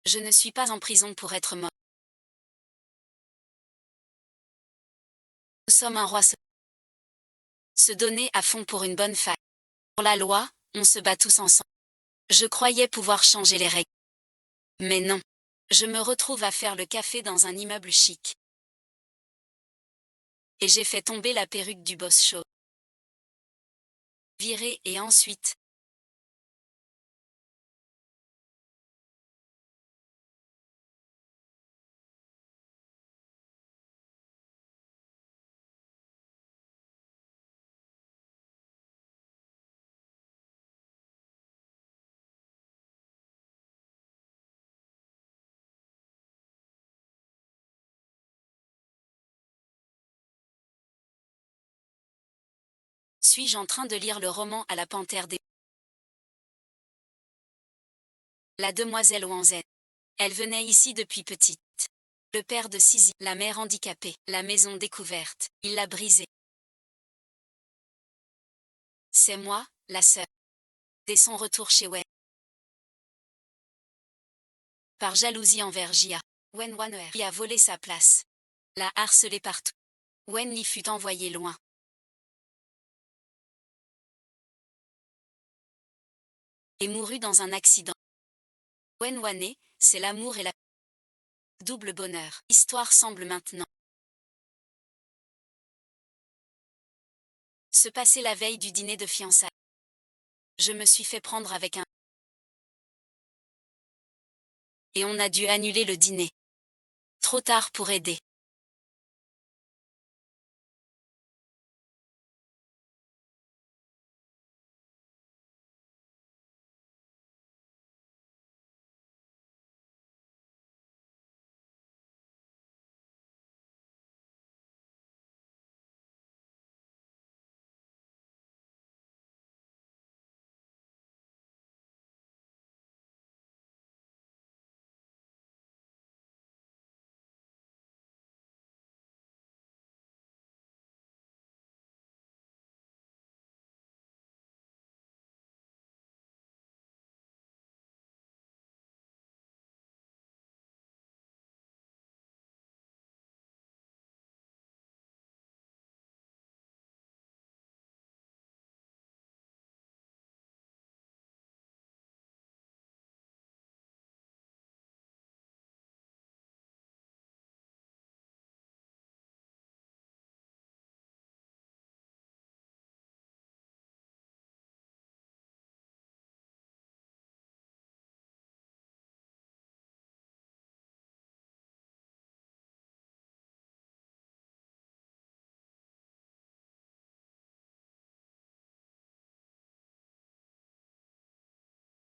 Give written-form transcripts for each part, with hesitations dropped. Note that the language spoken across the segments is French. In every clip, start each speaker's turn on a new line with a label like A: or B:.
A: Je ne suis pas en prison pour être mort. Nous sommes un roi se donner à fond pour une bonne faille. Pour la loi, on se bat tous ensemble. Je croyais pouvoir changer les règles. Mais non. Je me retrouve à faire le café dans un immeuble chic. Et j'ai fait tomber la perruque du boss show. Viré et ensuite. Suis-je en train de lire le roman à la panthère des... La demoiselle Wanzen. Elle venait ici depuis petite. Le père de Sisi, la mère handicapée, la maison découverte, il l'a brisée. C'est moi, la sœur. Dès son retour chez Wen. Par jalousie envers Jia. Wen Wanner lui a volé sa place. L'a harcelé partout. Wen l'y fut envoyé loin. Et mourut dans un accident. Wen Wane, c'est l'amour et la double bonheur. Histoire semble maintenant se passer la veille du dîner de fiançailles. Je me suis fait prendre avec un... Et on a dû annuler le dîner. Trop tard pour aider.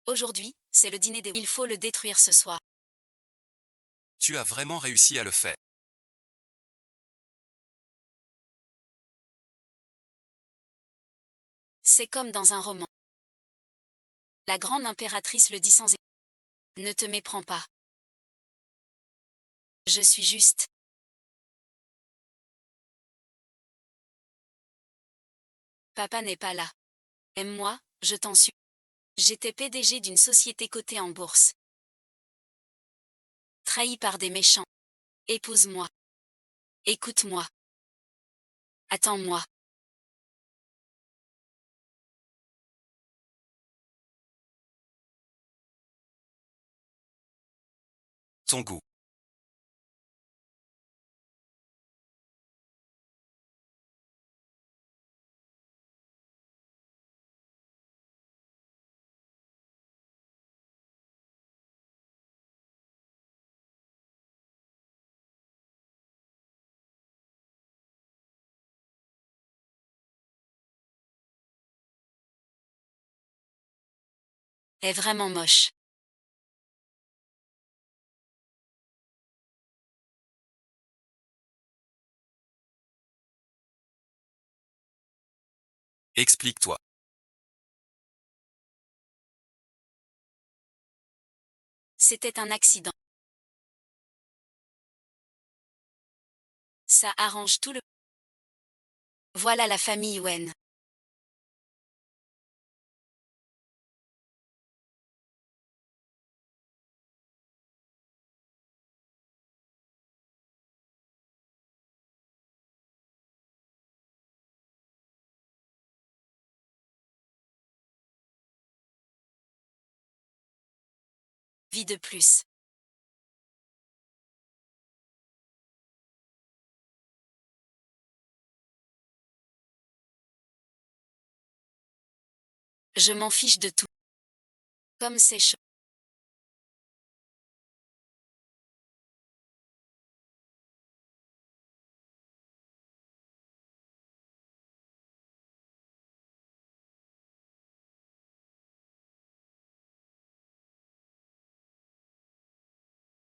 A: Aujourd'hui, c'est le dîner des... Il faut le détruire ce soir.
B: Tu as vraiment réussi à le faire.
A: C'est comme dans un roman. La grande impératrice le dit sans... Ne te méprends pas. Je suis juste. Papa n'est pas là. Aime-moi, je t'en supplie. J'étais PDG d'une société cotée en bourse. Trahi par des méchants. Épouse-moi. Écoute-moi. Attends-moi.
B: Ton goût.
A: Est vraiment moche.
B: Explique-toi.
A: C'était un accident. Ça arrange tout le... Voilà la famille Wen. vie de plus. Je m'en fiche de tout. Comme c'est chaud.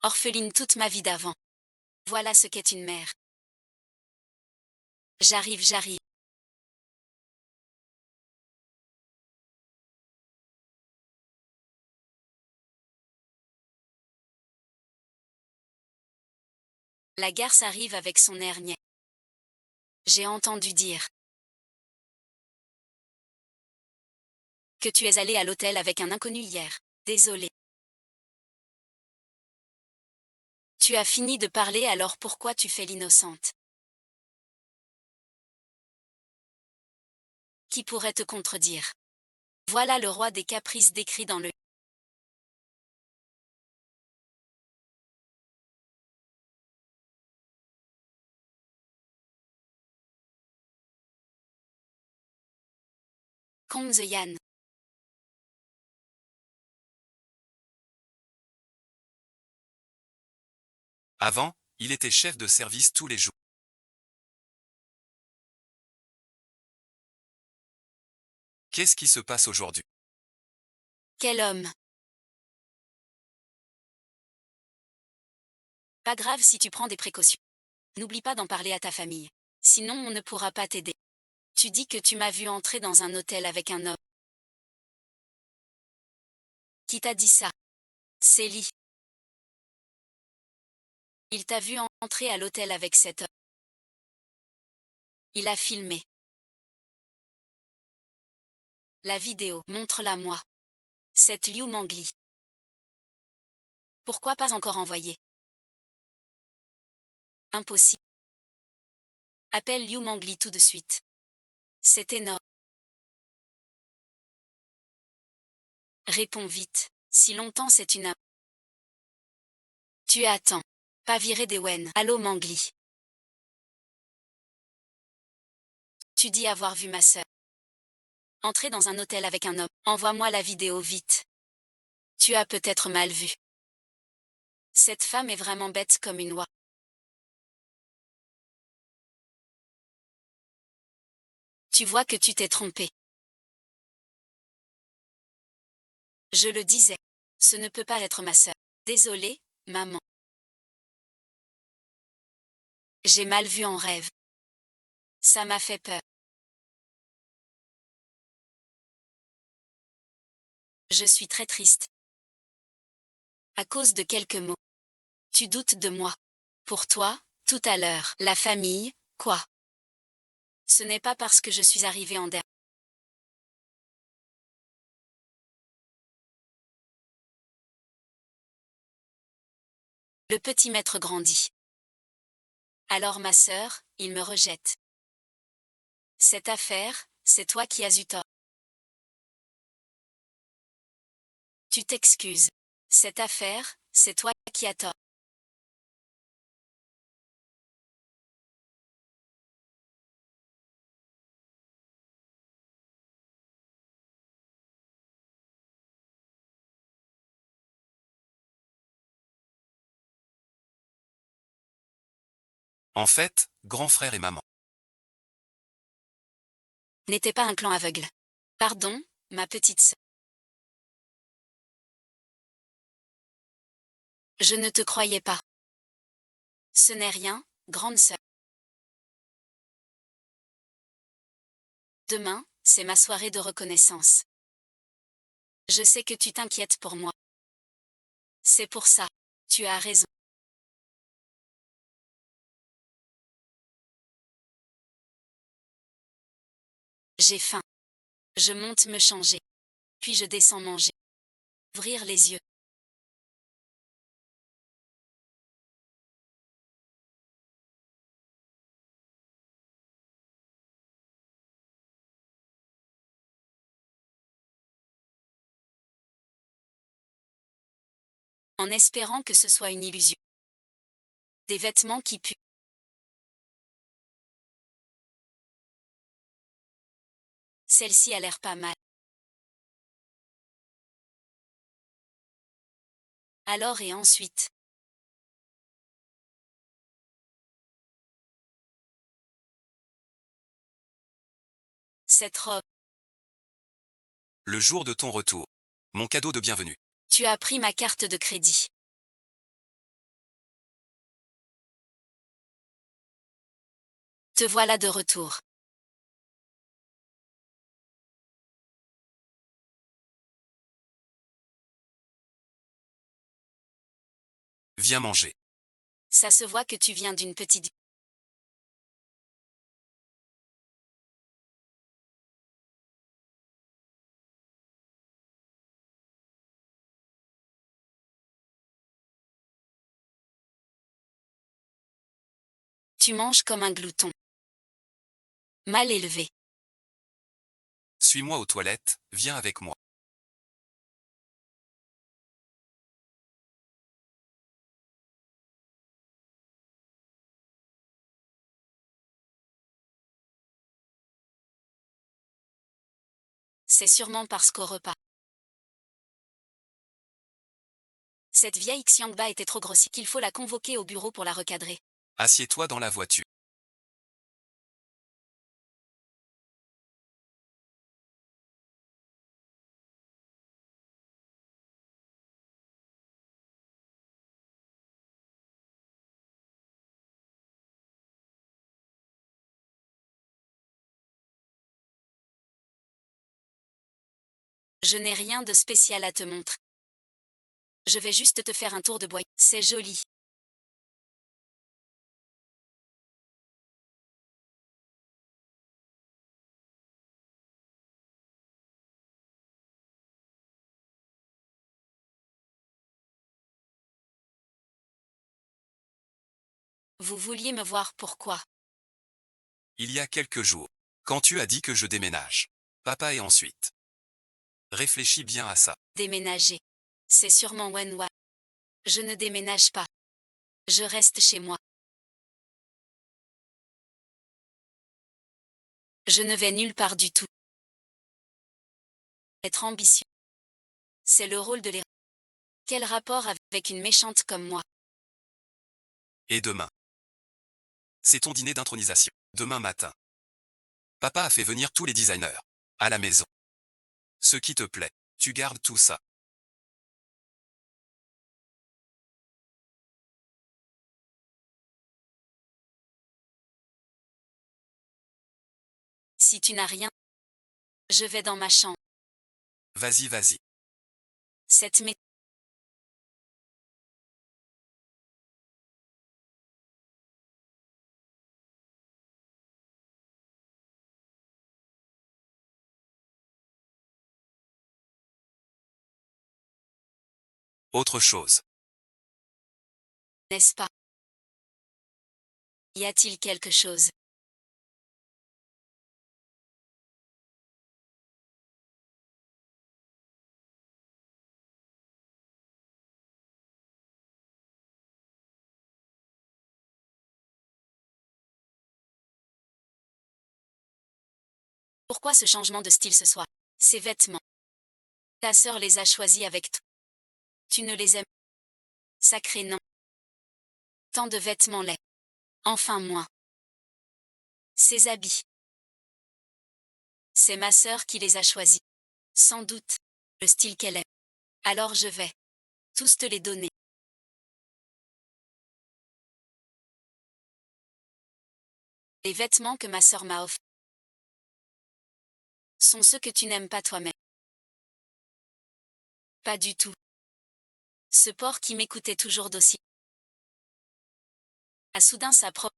A: Orpheline toute ma vie d'avant. Voilà ce qu'est une mère. J'arrive. La garce arrive avec son air niais. J'ai entendu dire que tu es allé à l'hôtel avec un inconnu hier. Désolé. Tu as fini de parler, alors pourquoi tu fais l'innocente? Qui pourrait te contredire? Voilà le roi des caprices décrit dans le Conte the Yan.
B: Avant, il était chef de service tous les jours. Qu'est-ce qui se passe aujourd'hui?
A: Quel homme! Pas grave si tu prends des précautions. N'oublie pas d'en parler à ta famille. Sinon on ne pourra pas t'aider. Tu dis que tu m'as vu entrer dans un hôtel avec un homme. Qui t'a dit ça? Célie. Il t'a vu entrer à l'hôtel avec cet homme. Il a filmé. La vidéo, montre-la moi. Cette Liu Mangli. Pourquoi pas encore envoyé? Impossible. Appelle Liu Mangli tout de suite. C'est énorme. Réponds vite. Si longtemps c'est une... Tu attends. Pas virer des Wen. Allô Mangli. Tu dis avoir vu ma sœur entrer dans un hôtel avec un homme. Envoie-moi la vidéo vite. Tu as peut-être mal vu. Cette femme est vraiment bête comme une oie. Tu vois que tu t'es trompé. Je le disais. Ce ne peut pas être ma sœur. Désolée, maman. J'ai mal vu en rêve. Ça m'a fait peur. Je suis très triste. À cause de quelques mots. Tu doutes de moi. Pour toi, tout à l'heure, la famille, quoi? Ce n'est pas parce que je suis arrivée en dernier. Le petit maître grandit. Alors ma sœur, il me rejette. Cette affaire, c'est toi qui as eu tort. Tu t'excuses. Cette affaire, c'est toi qui as tort.
B: En fait, grand frère et maman.
A: N'était pas un clan aveugle. Pardon, ma petite sœur. Je ne te croyais pas. Ce n'est rien, grande sœur. Demain, c'est ma soirée de reconnaissance. Je sais que tu t'inquiètes pour moi. C'est pour ça. Tu as raison. J'ai faim. Je monte me changer. Puis je descends manger. Ouvrir les yeux. en espérant que ce soit une illusion. Des vêtements qui puent. Celle-ci a l'air pas mal. Alors et ensuite. Cette robe.
B: Le jour de ton retour. Mon cadeau de bienvenue.
A: Tu as pris ma carte de crédit. Te voilà de retour.
B: Viens manger.
A: Ça se voit que tu viens d'une petite... Tu manges comme un glouton. Mal élevé.
B: Suis-moi aux toilettes, viens avec moi.
A: C'est sûrement parce qu'au repas. Cette vieille Xiangba était trop grossière qu'il faut la convoquer au bureau pour la recadrer.
B: Assieds-toi dans la voiture.
A: Je n'ai rien de spécial à te montrer. Je vais juste te faire un tour de bois. C'est joli. Vous vouliez me voir pourquoi?
B: Il y a quelques jours. Quand tu as dit que je déménage. Papa et ensuite. Réfléchis bien à ça.
A: Déménager. C'est sûrement Wenhua. Je ne déménage pas. Je reste chez moi. Je ne vais nulle part du tout. Être ambitieux. C'est le rôle de l'héros. Quel rapport avec une méchante comme moi?
B: Et demain. C'est ton dîner d'intronisation. Demain matin. Papa a fait venir tous les designers. À la maison. Ce qui te plaît. Tu gardes tout ça.
A: Si tu n'as rien, je vais dans ma chambre.
B: Vas-y, vas-y.
A: Cette mé...
B: Autre chose.
A: N'est-ce pas? Y a-t-il quelque chose? Pourquoi ce changement de style ce soir? Ces vêtements. Ta sœur les a choisis avec toi. Tu ne les aimes? Sacré non. Tant de vêtements laids. Enfin moi. Ces habits. C'est ma sœur qui les a choisis. Sans doute. Le style qu'elle aime. Alors je vais. Tous te les donner. Les vêtements que ma sœur m'a offert sont ceux que tu n'aimes pas toi-même. Pas du tout. Ce porc qui m'écoutait toujours docile a soudain sa propre...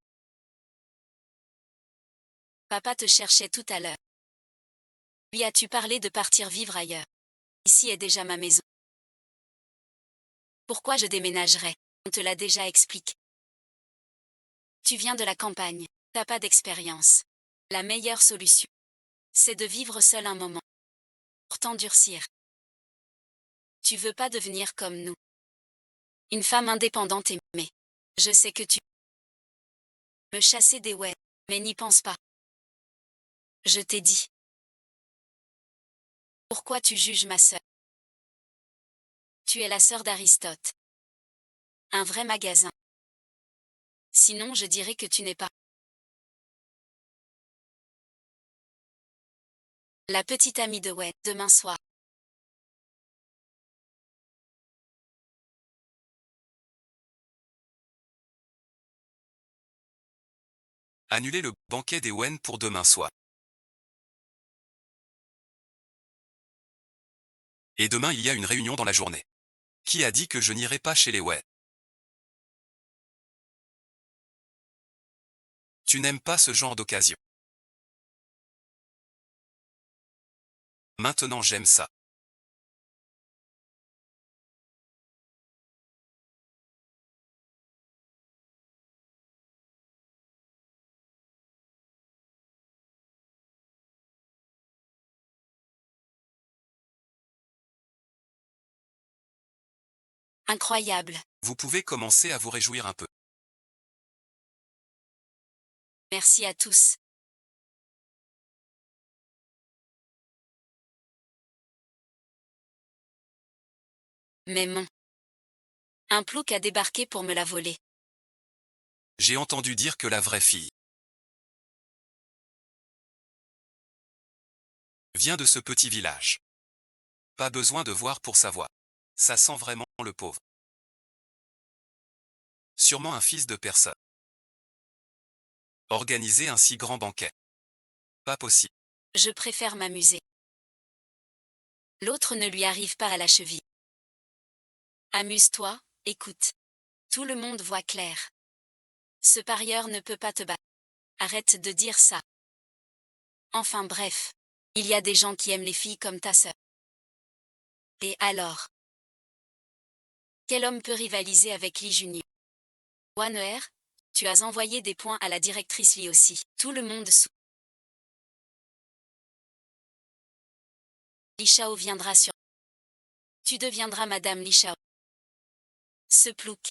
A: Papa te cherchait tout à l'heure. Lui as-tu parlé de partir vivre ailleurs? Ici est déjà ma maison. Pourquoi je déménagerais? On te l'a déjà expliqué. Tu viens de la campagne. T'as pas d'expérience. La meilleure solution, c'est de vivre seul un moment. Pour t'endurcir. Tu veux pas devenir comme nous. Une femme indépendante et mais. Je sais que tu me chasser des ouais, mais n'y pense pas. Je t'ai dit. Pourquoi tu juges ma sœur? Tu es la sœur d'Aristote. Un vrai magasin. Sinon je dirais que tu n'es pas la petite amie de ouais, demain soir.
B: Annuler le banquet des Wen pour demain soir. Et demain il y a une réunion dans la journée. Qui a dit que je n'irai pas chez les Wen? Tu n'aimes pas ce genre d'occasion. Maintenant j'aime ça.
A: Incroyable.
B: Vous pouvez commencer à vous réjouir un peu.
A: Merci à tous. Mais mon. Un plouc a débarqué pour me la voler.
B: J'ai entendu dire que la vraie fille vient de ce petit village. Pas besoin de voir pour savoir. Ça sent vraiment le pauvre. Sûrement un fils de personne. Organiser un si grand banquet. Pas possible.
A: Je préfère m'amuser. L'autre ne lui arrive pas à la cheville. Amuse-toi, écoute. Tout le monde voit clair. Ce parieur ne peut pas te battre. Arrête de dire ça. Enfin bref. Il y a des gens qui aiment les filles comme ta sœur. Et alors? Quel homme peut rivaliser avec Lee Junior? Wanner, tu as envoyé des points à la directrice Lee aussi. Tout le monde sous. Li Shao viendra sur. Tu deviendras Madame Li Shao. Ce plouc.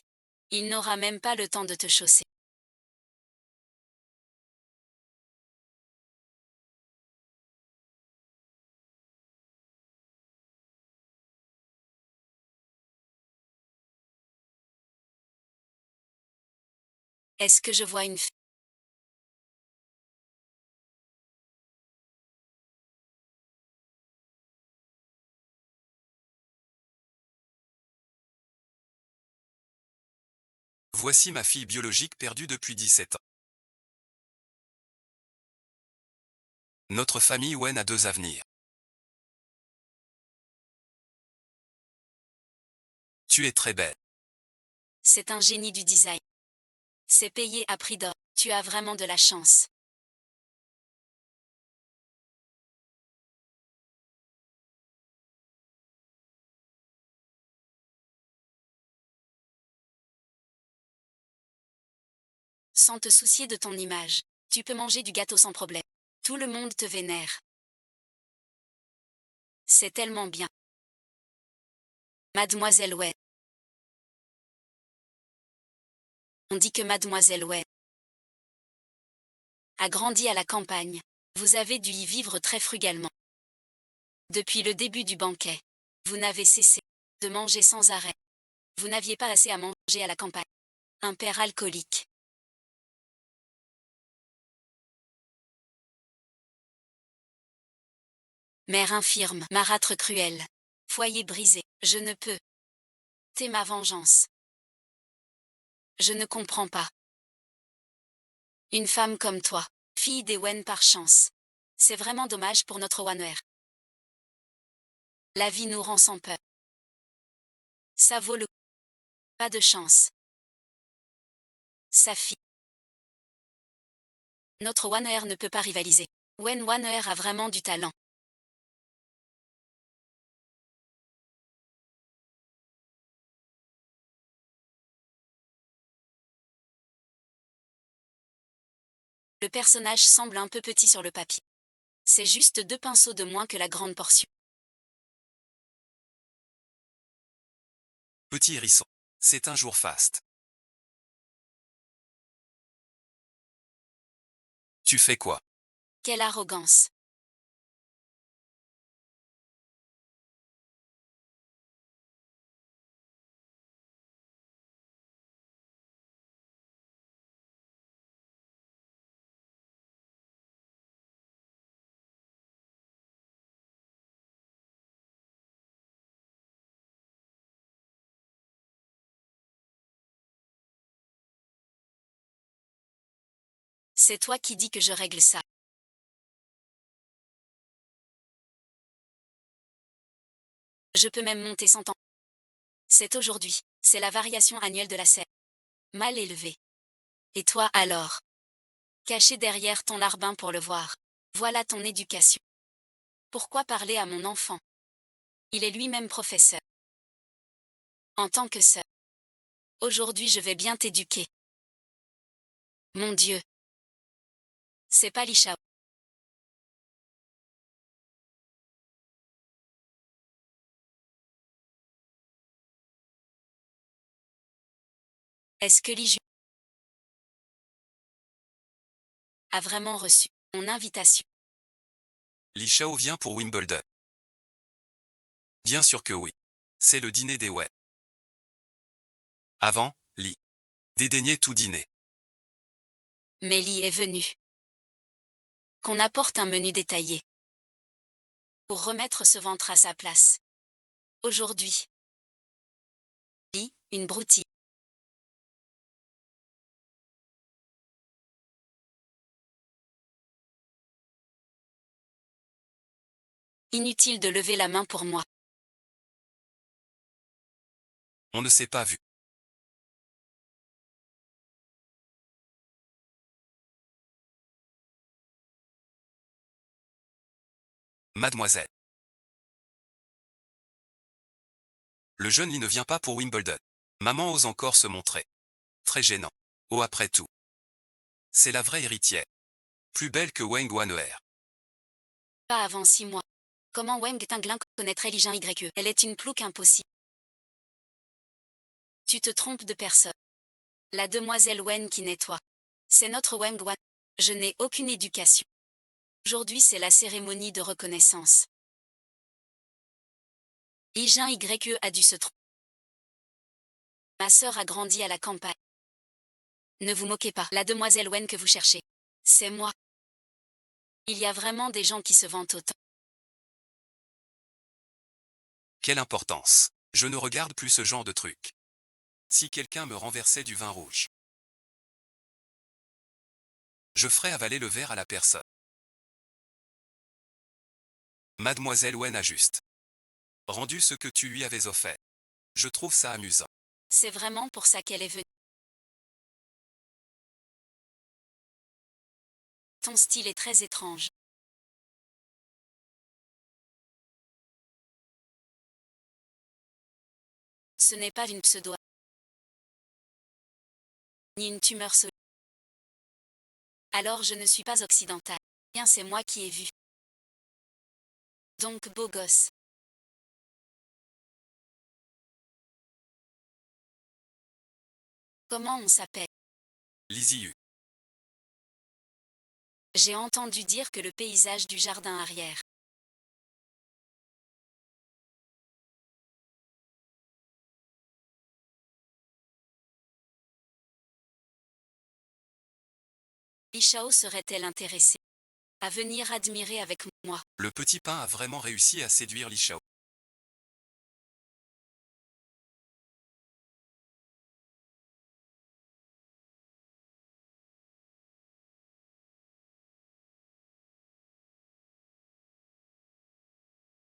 A: Il n'aura même pas le temps de te chausser. Est-ce que je vois une fille?
B: Voici ma fille biologique perdue depuis 17 ans. Notre famille Wen a 2 avenirs. Tu es très belle.
A: C'est un génie du design. C'est payé à prix d'or. Tu as vraiment de la chance. Sans te soucier de ton image. Tu peux manger du gâteau sans problème. Tout le monde te vénère. C'est tellement bien. Mademoiselle Wen. On dit que Mademoiselle Wen a grandi à la campagne. Vous avez dû y vivre très frugalement. Depuis le début du banquet, vous n'avez cessé de manger sans arrêt. Vous n'aviez pas assez à manger à la campagne. Un père alcoolique. Mère infirme, marâtre cruel. Foyer brisé. Je ne peux. T'es ma vengeance. Je ne comprends pas. Une femme comme toi, fille des Wen par chance. C'est vraiment dommage pour notre Wanner. La vie nous rend sans peur. Ça vaut le coup. Pas de chance. Sa fille. Notre Wanner ne peut pas rivaliser. Wen Wanner a vraiment du talent. Le personnage semble un peu petit sur le papier. C'est juste 2 pinceaux de moins que la grande portion.
B: Petit hérisson. C'est un jour faste. Tu fais quoi?
A: Quelle arrogance. C'est toi qui dis que je règle ça. Je peux même monter 100 ans. C'est aujourd'hui. C'est la variation annuelle de la serre. Mal élevé. Et toi alors? Caché derrière ton larbin pour le voir. Voilà ton éducation. Pourquoi parler à mon enfant? Il est lui-même professeur. En tant que sœur. Aujourd'hui je vais bien t'éduquer. Mon Dieu. C'est pas Li Shao. Est-ce que Li Ju a vraiment reçu mon invitation?
B: Li Shao vient pour Wimbledon. Bien sûr que oui. C'est le dîner des Wei. Avant, Li dédaignait tout dîner.
A: Mais Li est venu. Qu'on apporte un menu détaillé. Pour remettre ce ventre à sa place. Aujourd'hui. Li, une broutille. Inutile de lever la main pour moi.
B: On ne s'est pas vu. Mademoiselle. Le jeune Li ne vient pas pour Wimbledon. Maman ose encore se montrer. Très gênant. Oh après tout. C'est la vraie héritière. Plus belle que Wang Wan'er.
A: Pas avant 6 mois. Comment Wang Tinglin connaîtrait Li Jin YE? Elle est une plouque impossible. Tu te trompes de personne. La demoiselle Wen qui nettoie. C'est notre Wang Wan. Je n'ai aucune éducation. Aujourd'hui c'est la cérémonie de reconnaissance. Li Jin YE a dû se tromper. Ma sœur a grandi à la campagne. Ne vous moquez pas. La demoiselle Wen que vous cherchez. C'est moi. Il y a vraiment des gens qui se vantent autant.
B: Quelle importance. Je ne regarde plus ce genre de truc. Si quelqu'un me renversait du vin rouge, je ferais avaler le verre à la personne. Mademoiselle Wen a juste rendu ce que tu lui avais offert. Je trouve ça amusant.
A: C'est vraiment pour ça qu'elle est venue. Ton style est très étrange. Ce n'est pas une pseudo, ni une tumeur solide. Alors je ne suis pas occidentale. Bien c'est moi qui ai vu. Donc beau gosse. Comment on s'appelle?
B: Liziu.
A: J'ai entendu dire que le paysage du jardin arrière. Li Shao serait-elle intéressée à venir admirer avec moi?
B: Le petit pain a vraiment réussi à séduire Li Shao.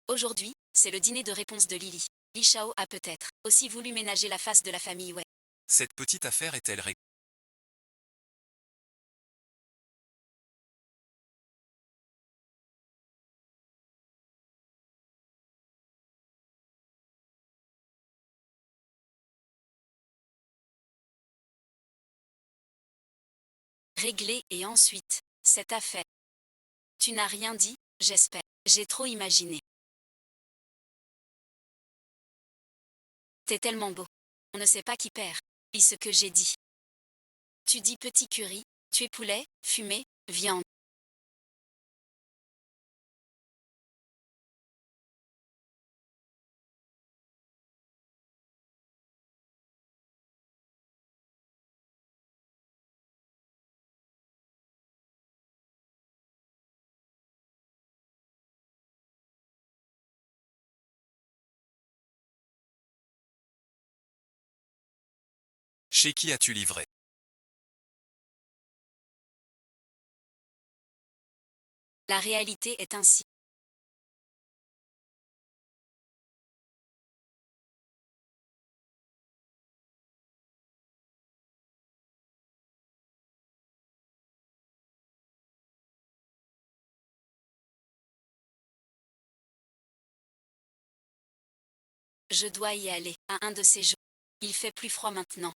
A: Aujourd'hui, c'est le dîner de réponse de Lily. Li Shao a peut-être aussi voulu ménager la face de la famille Wei.
B: Cette petite affaire est-elle réglée?
A: Réglée et ensuite, cette affaire. Tu n'as rien dit, j'espère. J'ai trop imaginé. T'es tellement beau. On ne sait pas qui perd. Lis ce que j'ai dit. Tu dis petit curry, tu es poulet, fumé, viande.
B: Chez qui as-tu livré?
A: La réalité est ainsi. Je dois y aller, à un de ces jours. Il fait plus froid maintenant.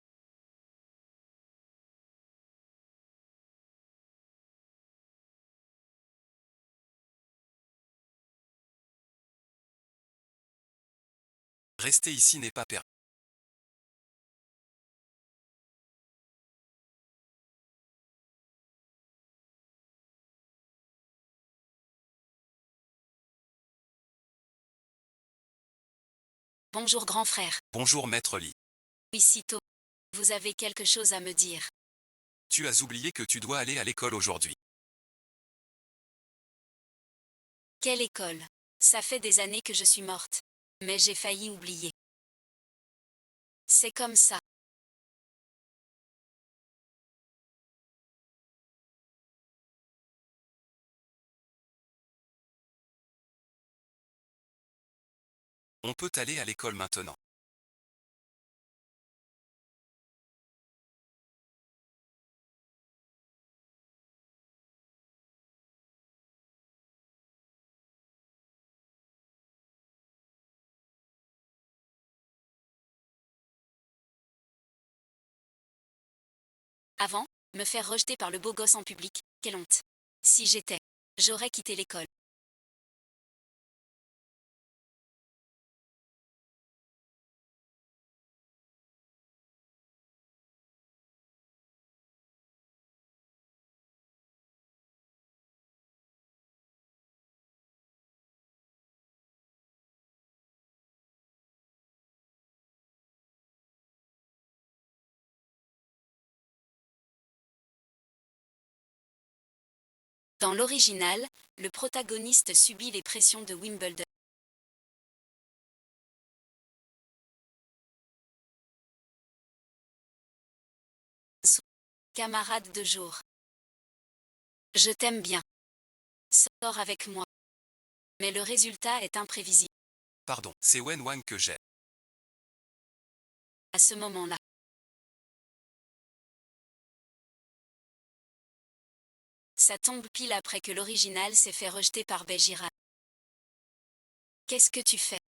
B: Rester ici n'est pas permis.
A: Bonjour grand frère.
B: Bonjour maître Lee.
A: Oui, Cito. Vous avez quelque chose à me dire.
B: Tu as oublié que tu dois aller à l'école aujourd'hui.
A: Quelle école? Ça fait des années que je suis morte. Mais j'ai failli oublier. C'est comme ça.
B: On peut aller à l'école maintenant.
A: Avant, me faire rejeter par le beau gosse en public, quelle honte. Si j'étais, j'aurais quitté l'école. Dans l'original, le protagoniste subit les pressions de Wimbledon. Camarade de jour. Je t'aime bien. Sors avec moi. Mais le résultat est imprévisible.
B: Pardon, c'est Wen Wang que j'ai.
A: À ce moment-là. Ça tombe pile après que l'original s'est fait rejeter par Béjira. Qu'est-ce que tu fais?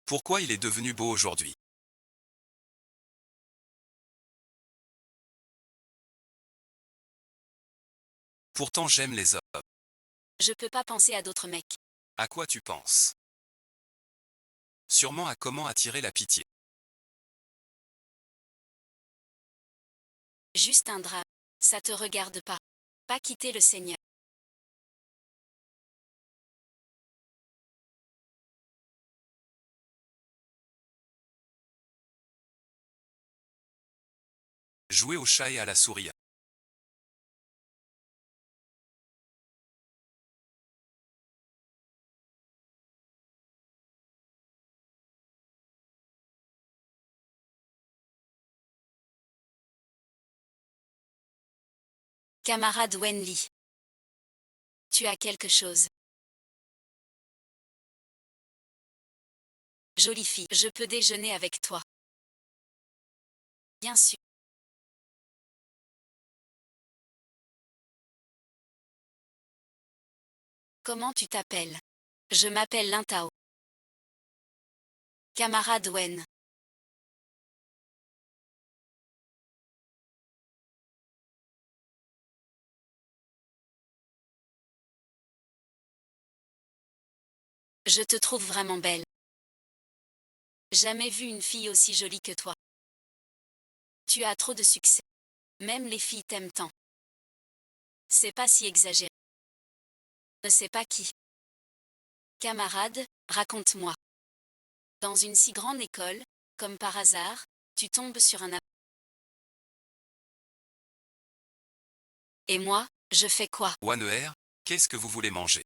B: Pourquoi il est devenu beau aujourd'hui? Pourtant j'aime les hommes.
A: Je peux pas penser à d'autres mecs.
B: À quoi tu penses? Sûrement à comment attirer la pitié.
A: Juste un drap. Ça te regarde pas. Pas quitter le Seigneur.
B: Jouer au chat et à la souris.
A: Camarade Wenli. Tu as quelque chose. Jolie fille, je peux déjeuner avec toi. Bien sûr. Comment tu t'appelles? Je m'appelle Lintao. Camarade Wen. Je te trouve vraiment belle. Jamais vu une fille aussi jolie que toi. Tu as trop de succès. Même les filles t'aiment tant. C'est pas si exagéré. Ne sais pas qui. Camarade, raconte-moi. Dans une si grande école, comme par hasard, tu tombes sur un Et moi, je fais quoi?
B: Waner, qu'est-ce que vous voulez manger?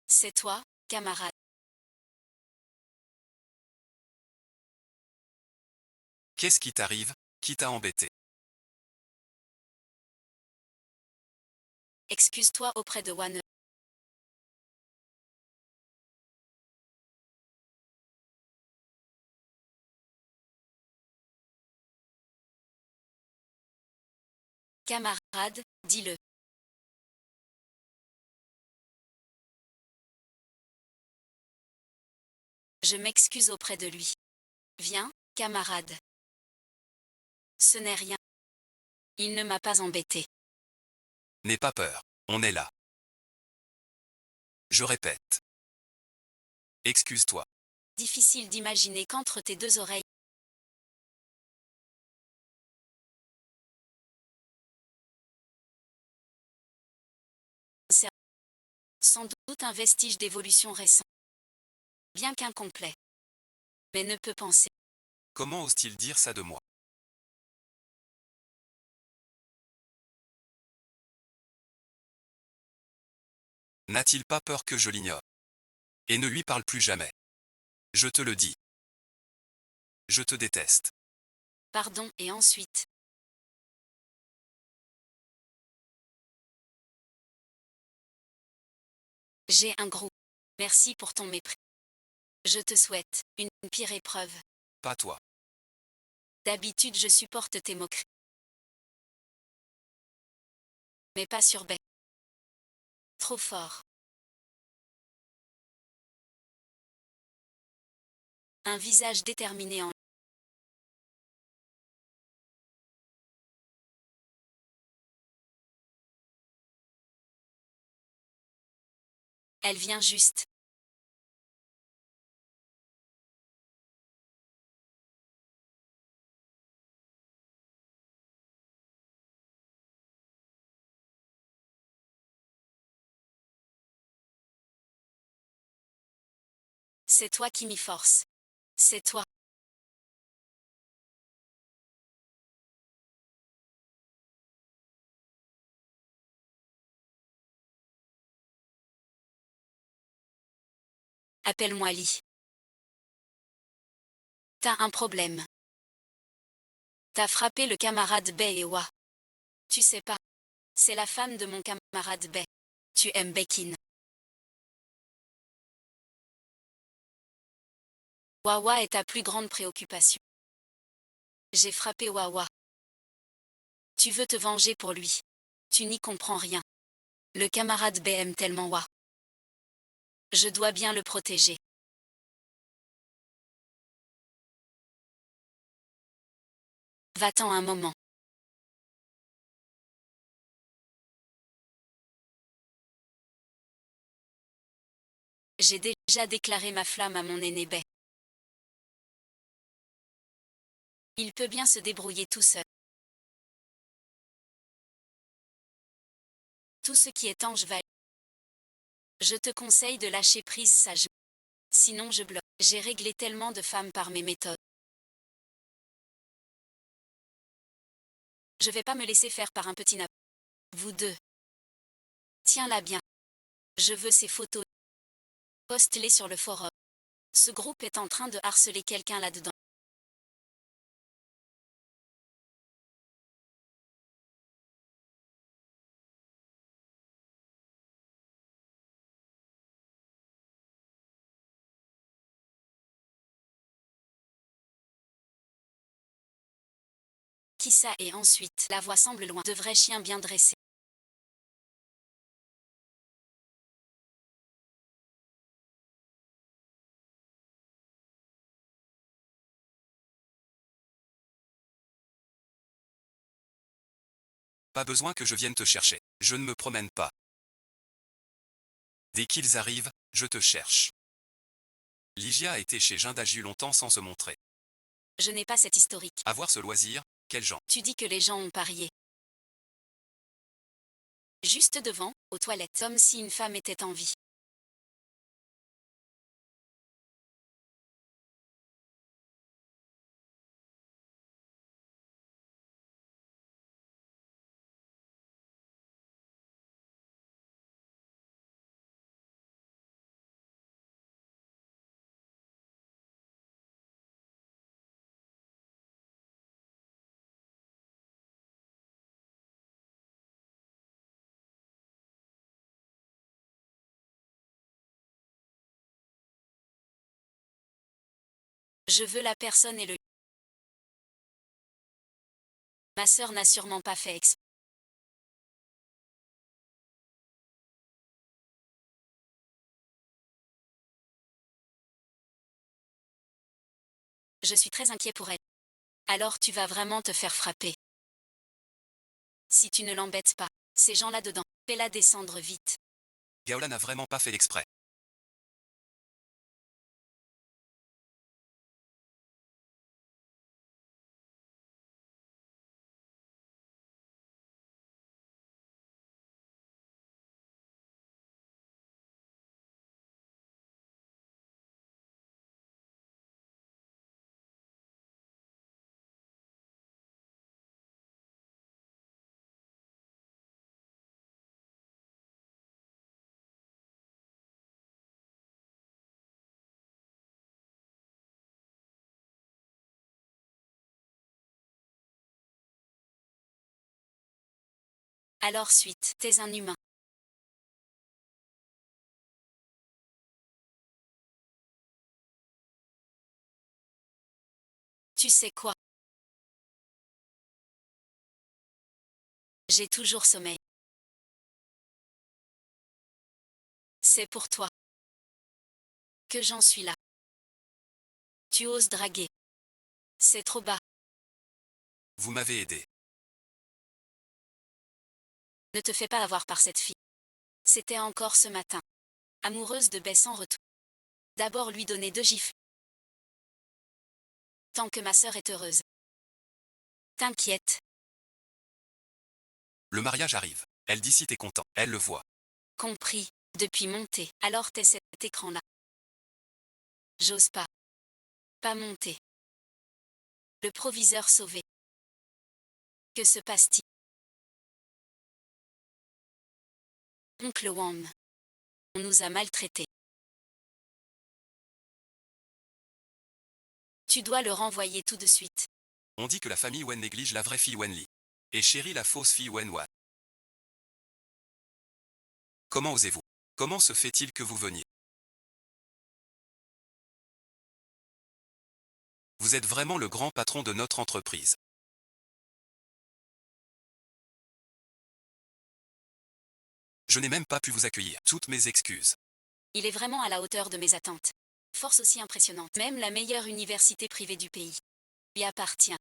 A: C'est toi, camarade.
B: Qu'est-ce qui t'arrive? Qui t'a embêté?
A: Excuse-toi auprès de Wane. Camarade, dis-le. Je m'excuse auprès de lui. Viens, camarade. Ce n'est rien. Il ne m'a pas embêté.
B: N'aie pas peur, on est là. Je répète. Excuse-toi.
A: Difficile d'imaginer qu'entre tes deux oreilles, c'est sans doute un vestige d'évolution récent. Bien qu'incomplet. Mais ne peut penser.
B: Comment ose-t-il dire ça de moi? N'a-t-il pas peur que je l'ignore? Et ne lui parle plus jamais. Je te le dis. Je te déteste.
A: Pardon, et ensuite. J'ai un gros. Merci pour ton mépris. Je te souhaite une pire épreuve.
B: Pas toi.
A: D'habitude, je supporte tes moqueries. Mais pas sur bec. Trop fort. Un visage déterminé en. Elle vient juste. C'est toi qui m'y force. C'est toi. Appelle-moi Lee. T'as un problème. T'as frappé le camarade Bay et Wa. Tu sais pas. C'est la femme de mon camarade Bay. Tu aimes Bekin. Wawa est ta plus grande préoccupation. J'ai frappé Wawa. Tu veux te venger pour lui. Tu n'y comprends rien. Le camarade B aime tellement Wa. Je dois bien le protéger. Va-t'en un moment. J'ai déjà déclaré ma flamme à mon aîné Bay. Il peut bien se débrouiller tout seul. Tout ce qui est ange va. Je te conseille de lâcher prise sagement. Sinon je bloque. J'ai réglé tellement de femmes par mes méthodes. Je vais pas me laisser faire par un petit nappe. Vous deux. Tiens-la bien. Je veux ces photos. Poste-les sur le forum. Ce groupe est en train de harceler quelqu'un là-dedans. Qui ça et ensuite la voix semble loin. De vrais chiens bien dressés.
B: Pas besoin que je vienne te chercher. Je ne me promène pas. Dès qu'ils arrivent, je te cherche. Ligia a été chez Jindaju longtemps sans se montrer.
A: Je n'ai pas cet historique.
B: Avoir ce loisir, quel genre?
A: Tu dis que les gens ont parié. Juste devant, aux toilettes, comme si une femme était en vie. Je veux la personne et le... Ma sœur n'a sûrement pas fait exprès. Je suis très inquiet pour elle. Alors tu vas vraiment te faire frapper. Si tu ne l'embêtes pas, ces gens là-dedans, fais-la descendre vite.
B: Gaola n'a vraiment pas fait exprès.
A: Alors suite, t'es un humain. Tu sais quoi? J'ai toujours sommeil. C'est pour toi que j'en suis là. Tu oses draguer. C'est trop bas.
B: Vous m'avez aidé.
A: Ne te fais pas avoir par cette fille. C'était encore ce matin. Amoureuse de Bess en retour. D'abord lui donner 2 gifles. Tant que ma sœur est heureuse. T'inquiète.
B: Le mariage arrive. Elle dit si t'es content. Elle le voit.
A: Compris. Depuis monter. Alors t'es cet écran-là. J'ose pas. Pas monter. Le proviseur sauvé. Que se passe-t-il? Oncle Wam. On nous a maltraités. Tu dois le renvoyer tout de suite.
B: On dit que la famille Wen néglige la vraie fille Wenli. Et chérit la fausse fille Wenwan. Comment osez-vous? Comment se fait-il que vous veniez? Vous êtes vraiment le grand patron de notre entreprise. Je n'ai même pas pu vous accueillir. Toutes mes excuses.
A: Il est vraiment à la hauteur de mes attentes. Force aussi impressionnante. Même la meilleure université privée du pays lui appartient.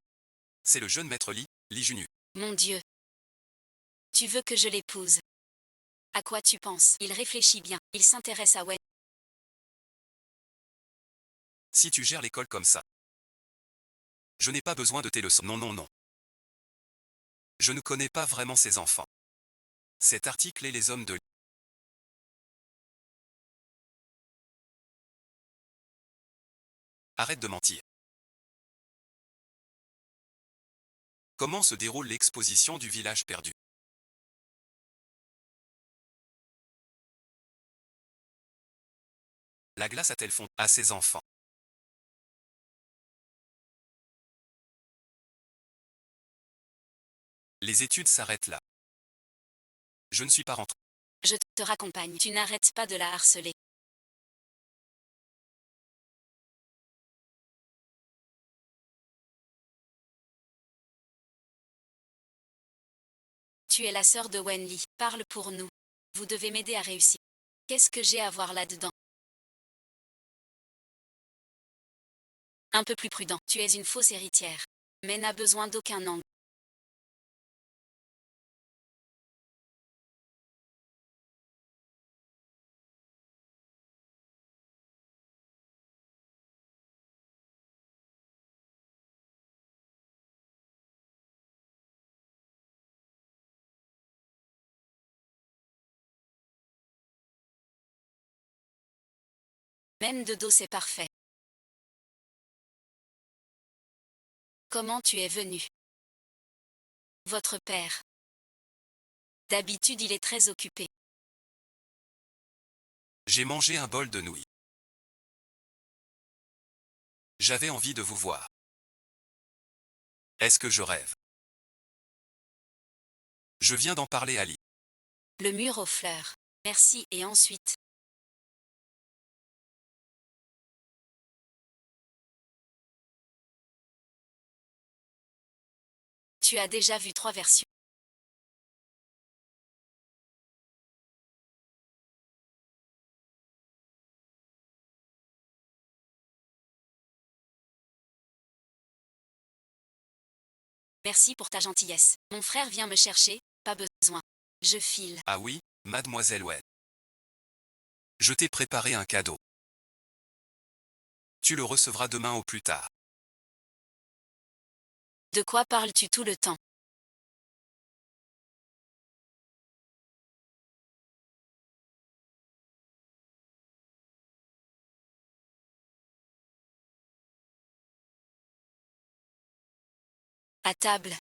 B: C'est le jeune maître Li Junyu.
A: Mon Dieu. Tu veux que je l'épouse? À quoi tu penses? Il réfléchit bien. Il s'intéresse à Wen.
B: Si tu gères l'école comme ça. Je n'ai pas besoin de tes leçons. Non, non, non. Je ne connais pas vraiment ces enfants. Cet article est les hommes de... Arrête de mentir. Comment se déroule l'exposition du village perdu? La glace a-t-elle fondu à ses enfants? Les études s'arrêtent là. Je ne suis pas rentré.
A: Je te raccompagne. Tu n'arrêtes pas de la harceler. Tu es la sœur de Wenli. Parle pour nous. Vous devez m'aider à réussir. Qu'est-ce que j'ai à voir là-dedans? Un peu plus prudent. Tu es une fausse héritière. Mais n'a besoin d'aucun angle. Même de dos c'est parfait. Comment tu es venu? Votre père. D'habitude il est très occupé.
B: J'ai mangé un bol de nouilles. J'avais envie de vous voir. Est-ce que je rêve? Je viens d'en parler à Ali.
A: Le mur aux fleurs. Merci et ensuite. Tu as déjà vu 3 versions. Merci pour ta gentillesse. Mon frère vient me chercher, pas besoin. Je file.
B: Ah oui, mademoiselle Wen. Je t'ai préparé un cadeau. Tu le recevras demain au plus tard.
A: De quoi parles-tu tout le temps? À table.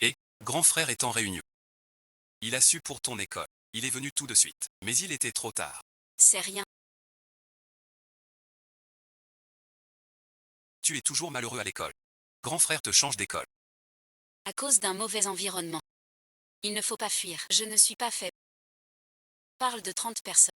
B: Et, grand frère est en réunion. Il a su pour ton école. Il est venu tout de suite. Mais il était trop tard.
A: C'est rien.
B: Tu es toujours malheureux à l'école. Grand frère te change d'école.
A: À cause d'un mauvais environnement. Il ne faut pas fuir. Je ne suis pas fait. Parle de 30 personnes.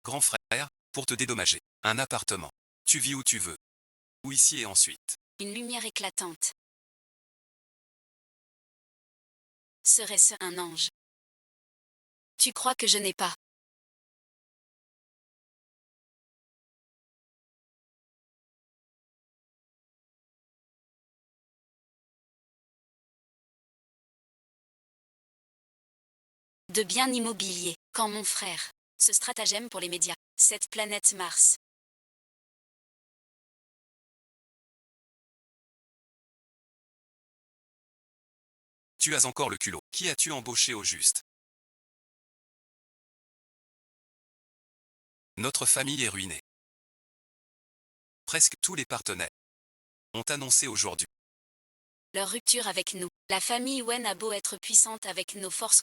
B: Grand frère, pour te dédommager. Un appartement. Tu vis où tu veux. Ou ici et ensuite.
A: Une lumière éclatante. Serait-ce un ange? Tu crois que je n'ai pas? De bien immobilier, quand mon frère. Ce stratagème pour les médias. Cette planète Mars.
B: Tu as encore le culot. Qui as-tu embauché au juste? Notre famille est ruinée. Presque tous les partenaires ont annoncé aujourd'hui.
A: Leur rupture avec nous. La famille Wen a beau être puissante avec nos forces.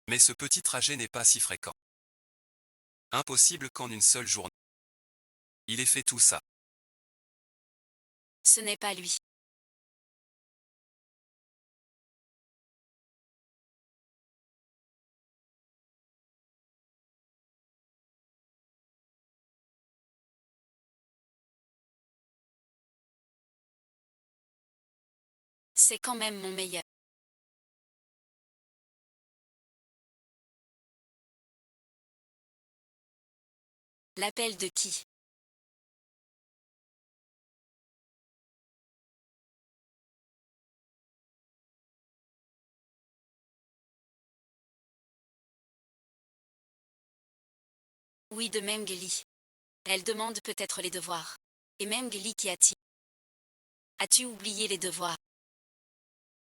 B: Mais ce petit trajet n'est pas si fréquent. Impossible qu'en une seule journée. Il ait fait tout ça.
A: Ce n'est pas lui. C'est quand même mon meilleur. L'appel de qui? Oui, de Mengeli. Elle demande peut-être les devoirs. Et Mengeli qui a-t-il? As-tu oublié les devoirs?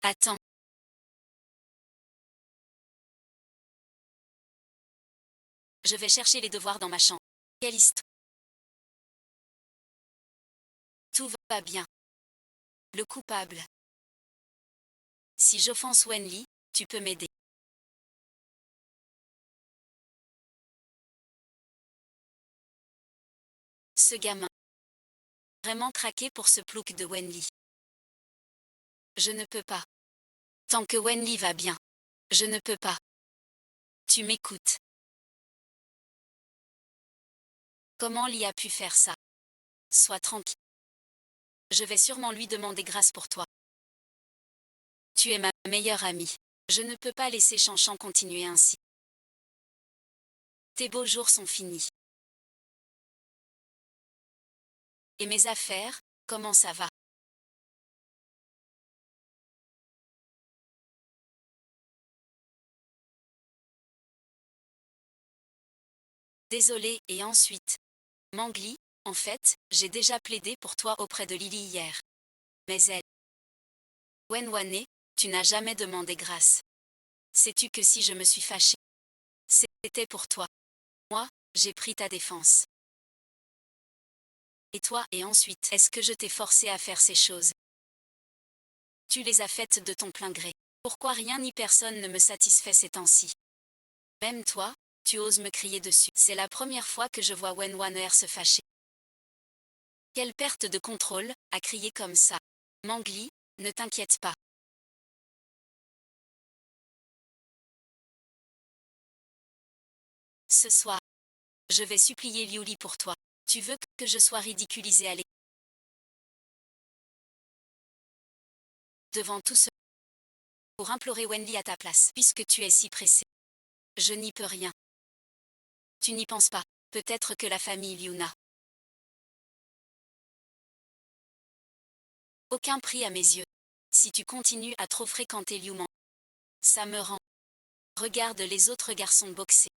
A: Attends. Je vais chercher les devoirs dans ma chambre. Quelle histoire? Tout va bien. Le coupable. Si j'offense Wenli, tu peux m'aider. Ce gamin. Vraiment craqué pour ce plouc de Wenli. Je ne peux pas. Tant que Wenli va bien. Je ne peux pas. Tu m'écoutes. Comment Li a pu faire ça? Sois tranquille. Je vais sûrement lui demander grâce pour toi. Tu es ma meilleure amie. Je ne peux pas laisser Chanchan continuer ainsi. Tes beaux jours sont finis. Et mes affaires, comment ça va? Désolé, et ensuite? Mangli, en fait, j'ai déjà plaidé pour toi auprès de Lily hier. Mais elle. Wenwane, tu n'as jamais demandé grâce. Sais-tu que si je me suis fâchée, c'était pour toi. Moi, j'ai pris ta défense. Et toi, et ensuite, est-ce que je t'ai forcé à faire ces choses? Tu les as faites de ton plein gré. Pourquoi rien ni personne ne me satisfait ces temps-ci? Même toi, tu oses me crier dessus. C'est la première fois que je vois Wenwaner se fâcher. Quelle perte de contrôle, à crier comme ça. Mangli, ne t'inquiète pas. Ce soir, je vais supplier Liuli pour toi. Tu veux que je sois ridiculisée à l'école devant tout ce pour implorer Wendy à ta place, puisque tu es si pressée. Je n'y peux rien. Tu n'y penses pas. Peut-être que la famille Liuna. Aucun prix à mes yeux. Si tu continues à trop fréquenter Liuman, ça me rend. Regarde les autres garçons boxer.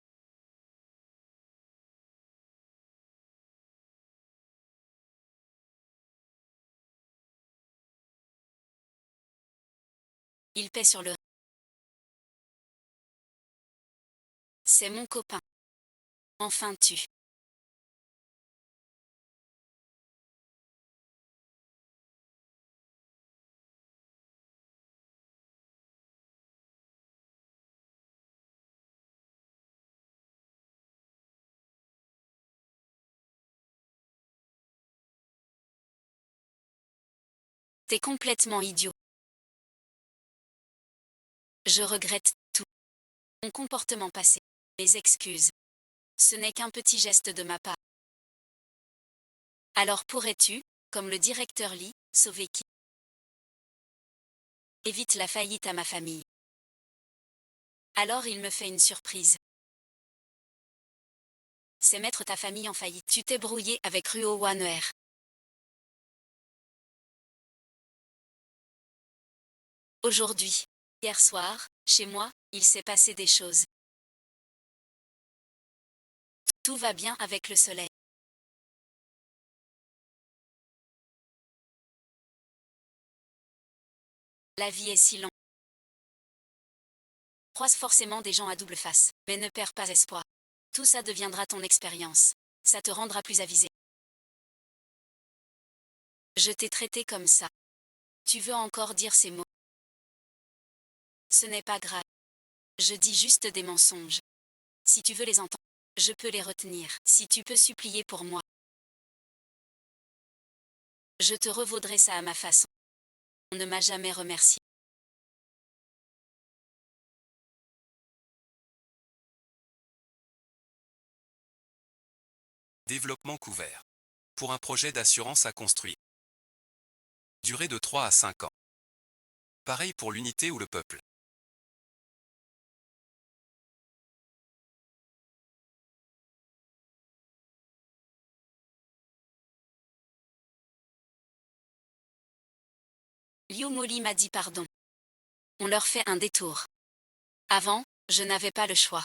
A: Il paie sur le. C'est mon copain. Enfin tu. T'es complètement idiot. Je regrette tout. Mon comportement passé. Mes excuses. Ce n'est qu'un petit geste de ma part. Alors pourrais-tu, comme le directeur Lee, sauver qui? Évite la faillite à ma famille. Alors il me fait une surprise. C'est mettre ta famille en faillite. Tu t'es brouillé avec Ruo Waner. Aujourd'hui. Hier soir, chez moi, il s'est passé des choses. Tout va bien avec le soleil. La vie est si lente. Croise forcément des gens à double face, mais ne perds pas espoir. Tout ça deviendra ton expérience. Ça te rendra plus avisé. Je t'ai traité comme ça. Tu veux encore dire ces mots? Ce n'est pas grave. Je dis juste des mensonges. Si tu veux les entendre, je peux les retenir. Si tu peux supplier pour moi, je te revaudrai ça à ma façon. On ne m'a jamais remercié.
B: Développement couvert. Pour un projet d'assurance à construire. Durée de 3 à 5 ans. Pareil pour l'unité ou le peuple.
A: Liu Moli m'a dit pardon. On leur fait un détour. Avant, je n'avais pas le choix.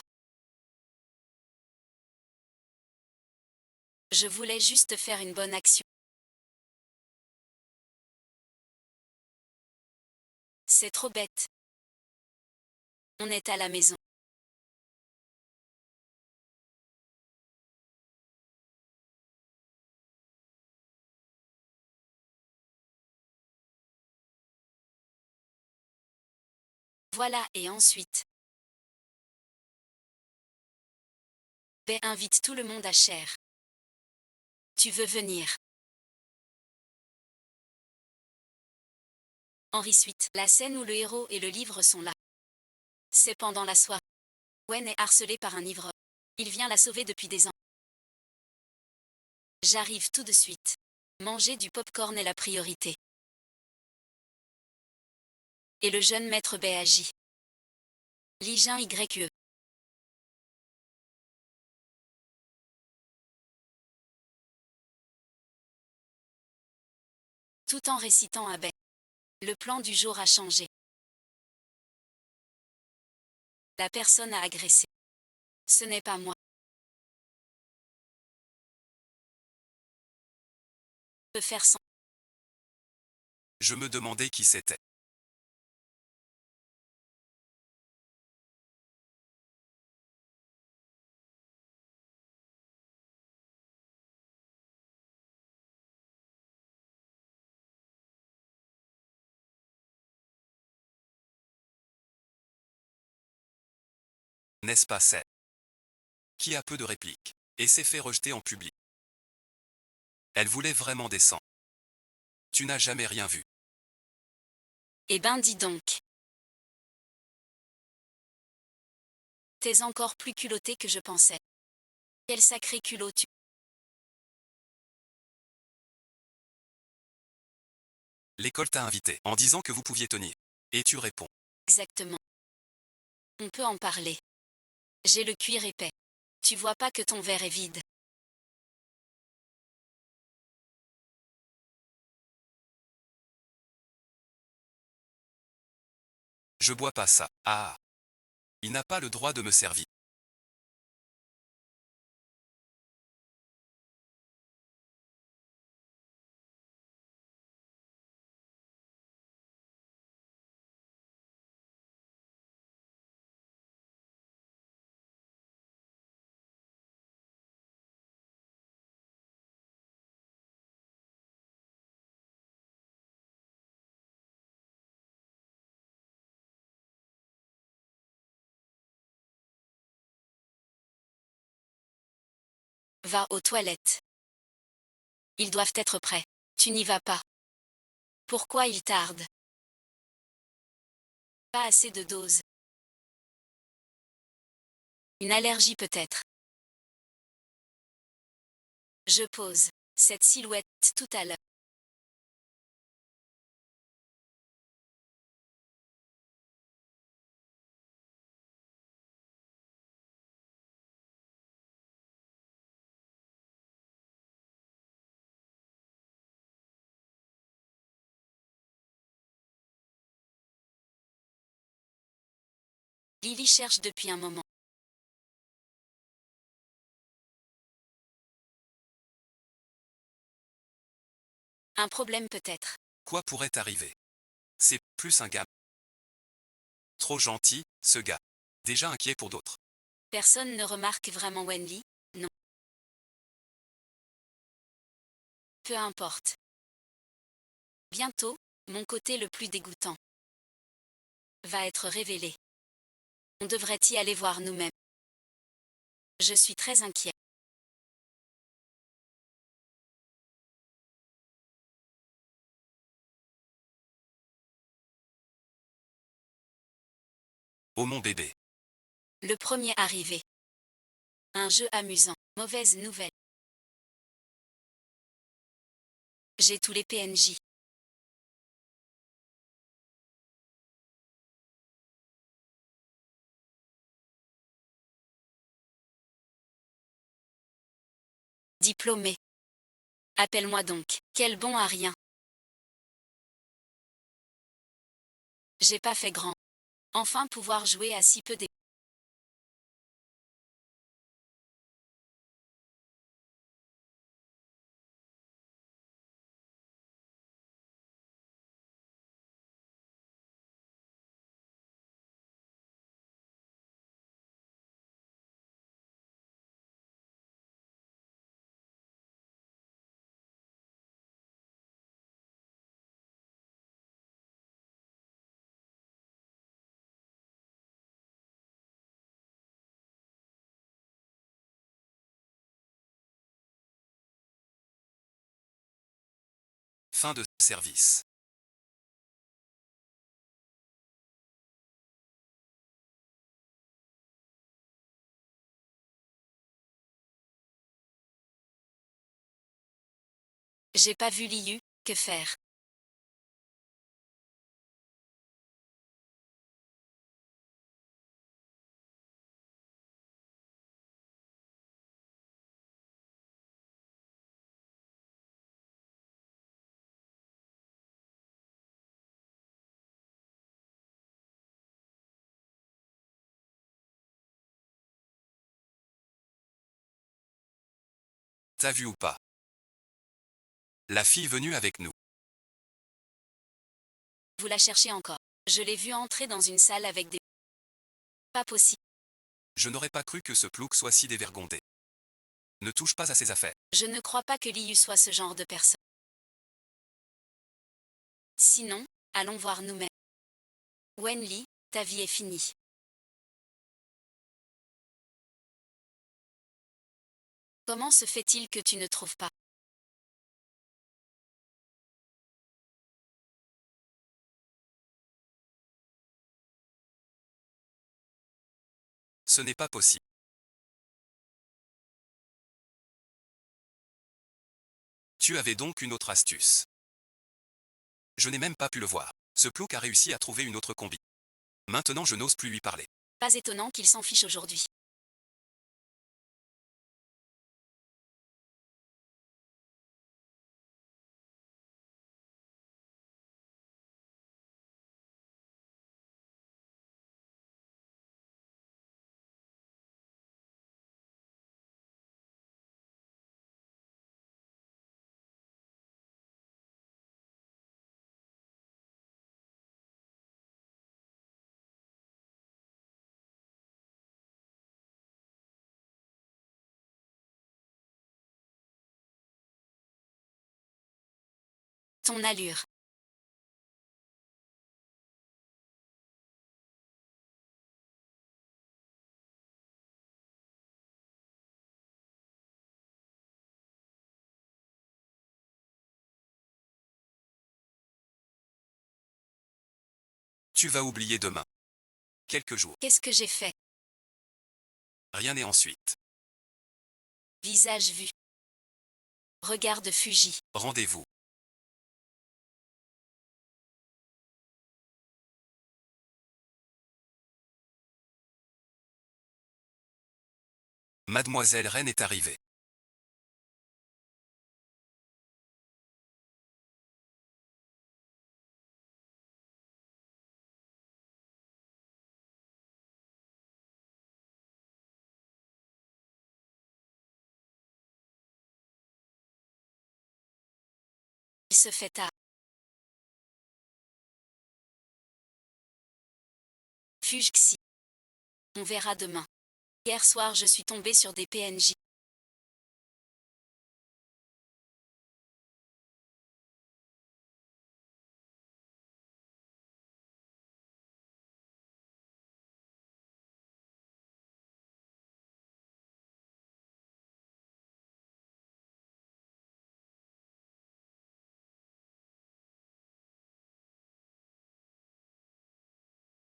A: Je voulais juste faire une bonne action. C'est trop bête. On est à la maison. Voilà, et ensuite. Ben invite tout le monde à Cher. Tu veux venir? Henri suite. La scène où le héros et le livre sont là. C'est pendant la soirée. Wen est harcelée par un ivrogne. Il vient la sauver depuis des ans. J'arrive tout de suite. Manger du pop-corn est la priorité. Et le jeune maître B agit. Lijin YE. tout en récitant à bec. Le plan du jour a changé. La personne a agressé. Ce n'est pas moi. Je peux faire sans.
B: Je me demandais qui c'était. N'est-ce pas c'est qui a peu de répliques et s'est fait rejeter en public. Elle voulait vraiment descendre. Tu n'as jamais rien vu.
A: Eh ben dis donc. T'es encore plus culotté que je pensais. Quel sacré culot tu.
B: L'école t'a invité en disant que vous pouviez tenir. Et tu réponds.
A: Exactement. On peut en parler. J'ai le cuir épais. Tu vois pas que ton verre est vide.
B: Je bois pas ça. Ah. Il n'a pas le droit de me servir.
A: Va aux toilettes. Ils doivent être prêts. Tu n'y vas pas. Pourquoi ils tardent? Pas assez de doses. Une allergie peut-être. Je pose cette silhouette tout à l'heure. Lily cherche depuis un moment. Un problème peut-être.
B: Quoi pourrait arriver? C'est plus un gars. Trop gentil, ce gars. Déjà inquiet pour d'autres.
A: Personne ne remarque vraiment Wendy? Non. Peu importe. Bientôt, mon côté le plus dégoûtant va être révélé. On devrait y aller voir nous-mêmes. Je suis très inquiet.
B: Oh mon bébé.
A: Le premier arrivé. Un jeu amusant. Mauvaise nouvelle. J'ai tous les PNJ. Diplômé. Appelle-moi donc. Quel bon à rien. J'ai pas fait grand. Enfin pouvoir jouer à si peu des.
B: Fin de service.
A: J'ai pas vu Liu, que faire?
B: T'as vu ou pas? La fille venue avec nous.
A: Vous la cherchez encore. Je l'ai vue entrer dans une salle avec des... Pas possible.
B: Je n'aurais pas cru que ce plouc soit si dévergondé. Ne touche pas à ses affaires.
A: Je ne crois pas que Liu soit ce genre de personne. Sinon, allons voir nous-mêmes. Wenli, ta vie est finie. Comment se fait-il que tu ne trouves pas?
B: Ce n'est pas possible. Tu avais donc une autre astuce. Je n'ai même pas pu le voir. Ce plouc a réussi à trouver une autre combi. Maintenant je n'ose plus lui parler.
A: Pas étonnant qu'il s'en fiche aujourd'hui. Ton allure.
B: Tu vas oublier demain. Quelques jours.
A: Qu'est-ce que j'ai fait?
B: Rien n'est ensuite.
A: Visage vu. Regard de Fuji.
B: Rendez-vous. Mademoiselle Reine est arrivée.
A: Il se fait tard. Fuji. On verra demain. Hier soir je suis tombée sur des PNJ.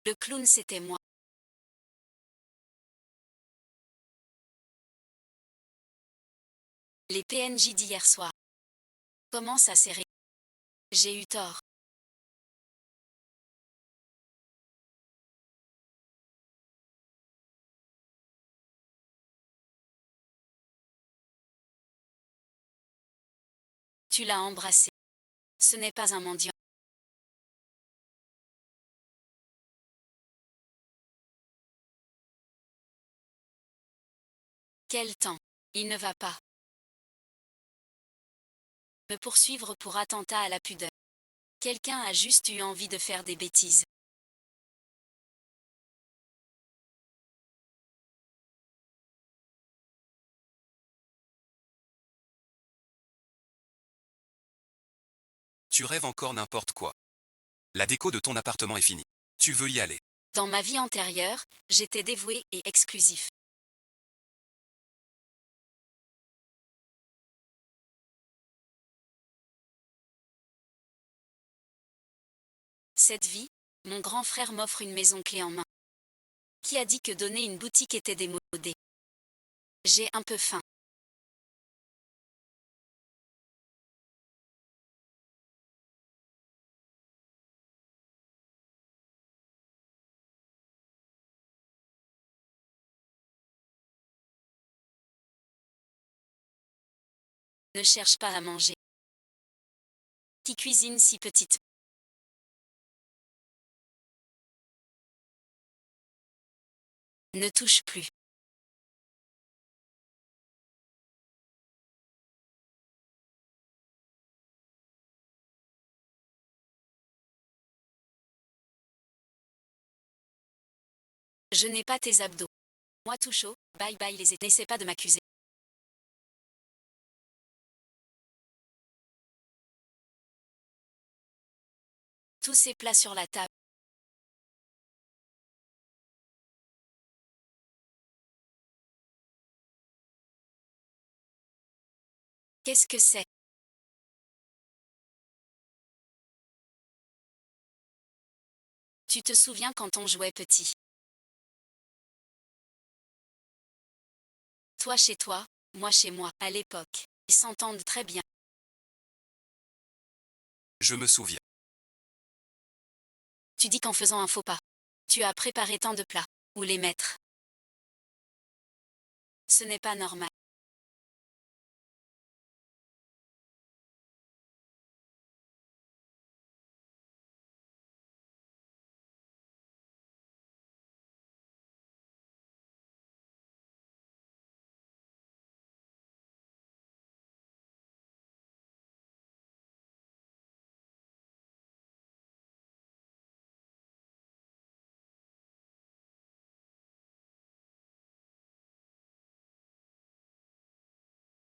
A: Le clown c'était moi. Les PNJ d'hier soir. Comment ça s'est ré... J'ai eu tort. Tu l'as embrassé. Ce n'est pas un mendiant. Quel temps? Il ne va pas me poursuivre pour attentat à la pudeur. Quelqu'un a juste eu envie de faire des bêtises.
B: Tu rêves encore n'importe quoi. La déco de ton appartement est finie. Tu veux y aller.
A: Dans ma vie antérieure, j'étais dévoué et exclusif. Cette vie, mon grand frère m'offre une maison clé en main. Qui a dit que donner une boutique était démodé? J'ai un peu faim. Ne cherche pas à manger. Qui cuisine si petite? Ne touche plus. Je n'ai pas tes abdos. Moi tout chaud, bye bye les n'essaie pas de m'accuser. Tous ces plats sur la table. Qu'est-ce que c'est? Tu te souviens quand on jouait petit? Toi chez toi, moi chez moi, à l'époque. Ils s'entendent très bien.
B: Je me souviens.
A: Tu dis qu'en faisant un faux pas, tu as préparé tant de plats. Où les mettre? Ce n'est pas normal.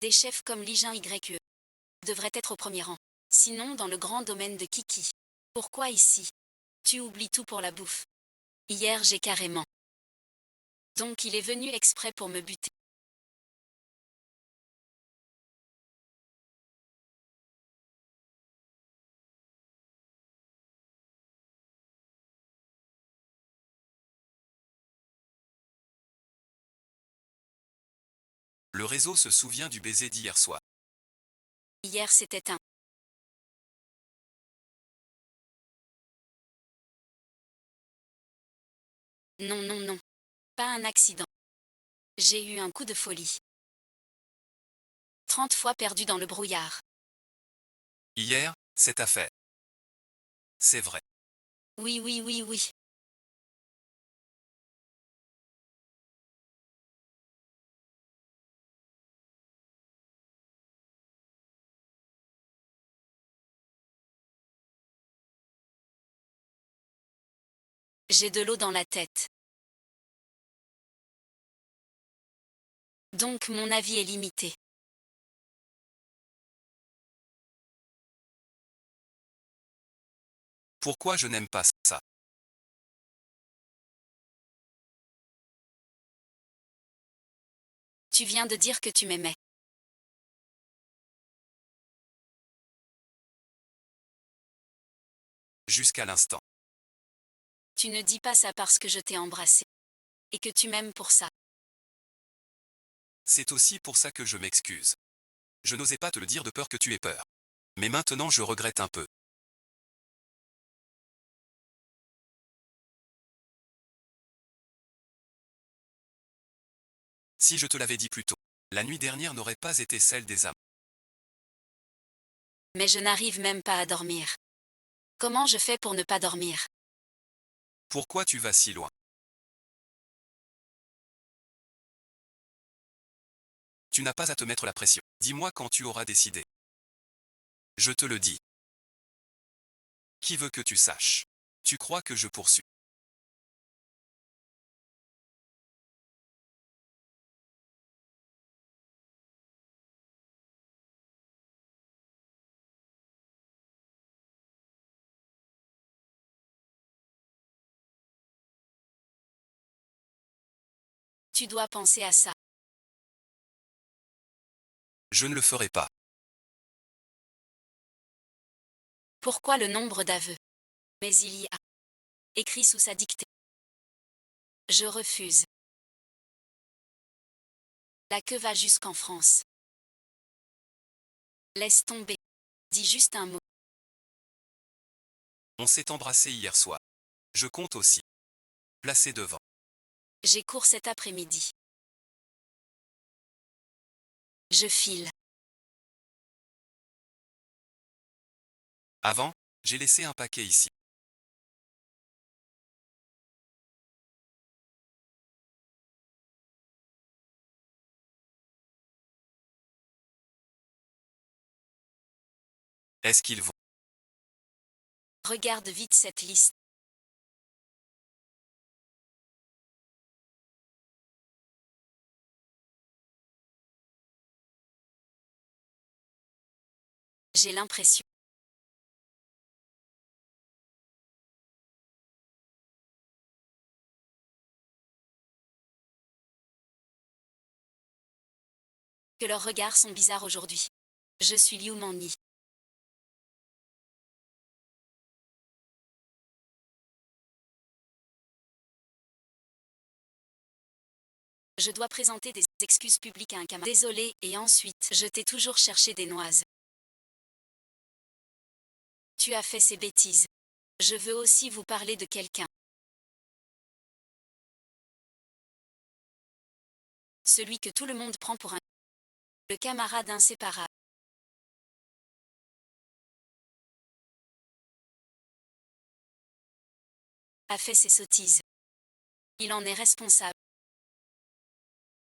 A: Des chefs comme Lijin YE devraient être au premier rang. Sinon dans le grand domaine de Kiki. Pourquoi ici? Tu oublies tout pour la bouffe. Hier j'ai carrément. Donc il est venu exprès pour me buter.
B: Le réseau se souvient du baiser d'hier soir.
A: Hier c'était un. Non non non. Pas un accident. J'ai eu un coup de folie. 30 fois perdu dans le brouillard.
B: Hier, cette affaire. C'est vrai.
A: Oui oui oui oui. J'ai de l'eau dans la tête. Donc mon avis est limité.
B: Pourquoi je n'aime pas ça?
A: Tu viens de dire que tu m'aimais.
B: Jusqu'à l'instant.
A: Tu ne dis pas ça parce que je t'ai embrassé. Et que tu m'aimes pour ça.
B: C'est aussi pour ça que je m'excuse. Je n'osais pas te le dire de peur que tu aies peur. Mais maintenant je regrette un peu. Si je te l'avais dit plus tôt, la nuit dernière n'aurait pas été celle des âmes.
A: Mais je n'arrive même pas à dormir. Comment je fais pour ne pas dormir?
B: Pourquoi tu vas si loin? Tu n'as pas à te mettre la pression. Dis-moi quand tu auras décidé. Je te le dis. Qui veut que tu saches? Tu crois que je poursuis?
A: Tu dois penser à ça.
B: Je ne le ferai pas.
A: Pourquoi le nombre d'aveux? Mais il y a. Écrit sous sa dictée. Je refuse. La queue va jusqu'en France. Laisse tomber. Dis juste un mot.
B: On s'est embrassé hier soir. Je compte aussi. Placé devant.
A: J'ai cours cet après-midi. Je file.
B: Avant, j'ai laissé un paquet ici. Est-ce qu'ils vont?
A: Regarde vite cette liste. J'ai l'impression que leurs regards sont bizarres aujourd'hui. Je suis Liu Manyi. Je dois présenter des excuses publiques à un camarade. Désolé, et ensuite, je t'ai toujours cherché des noises. Tu as fait ces bêtises. Je veux aussi vous parler de quelqu'un. Celui que tout le monde prend pour le camarade inséparable. A fait ses sottises. Il en est responsable.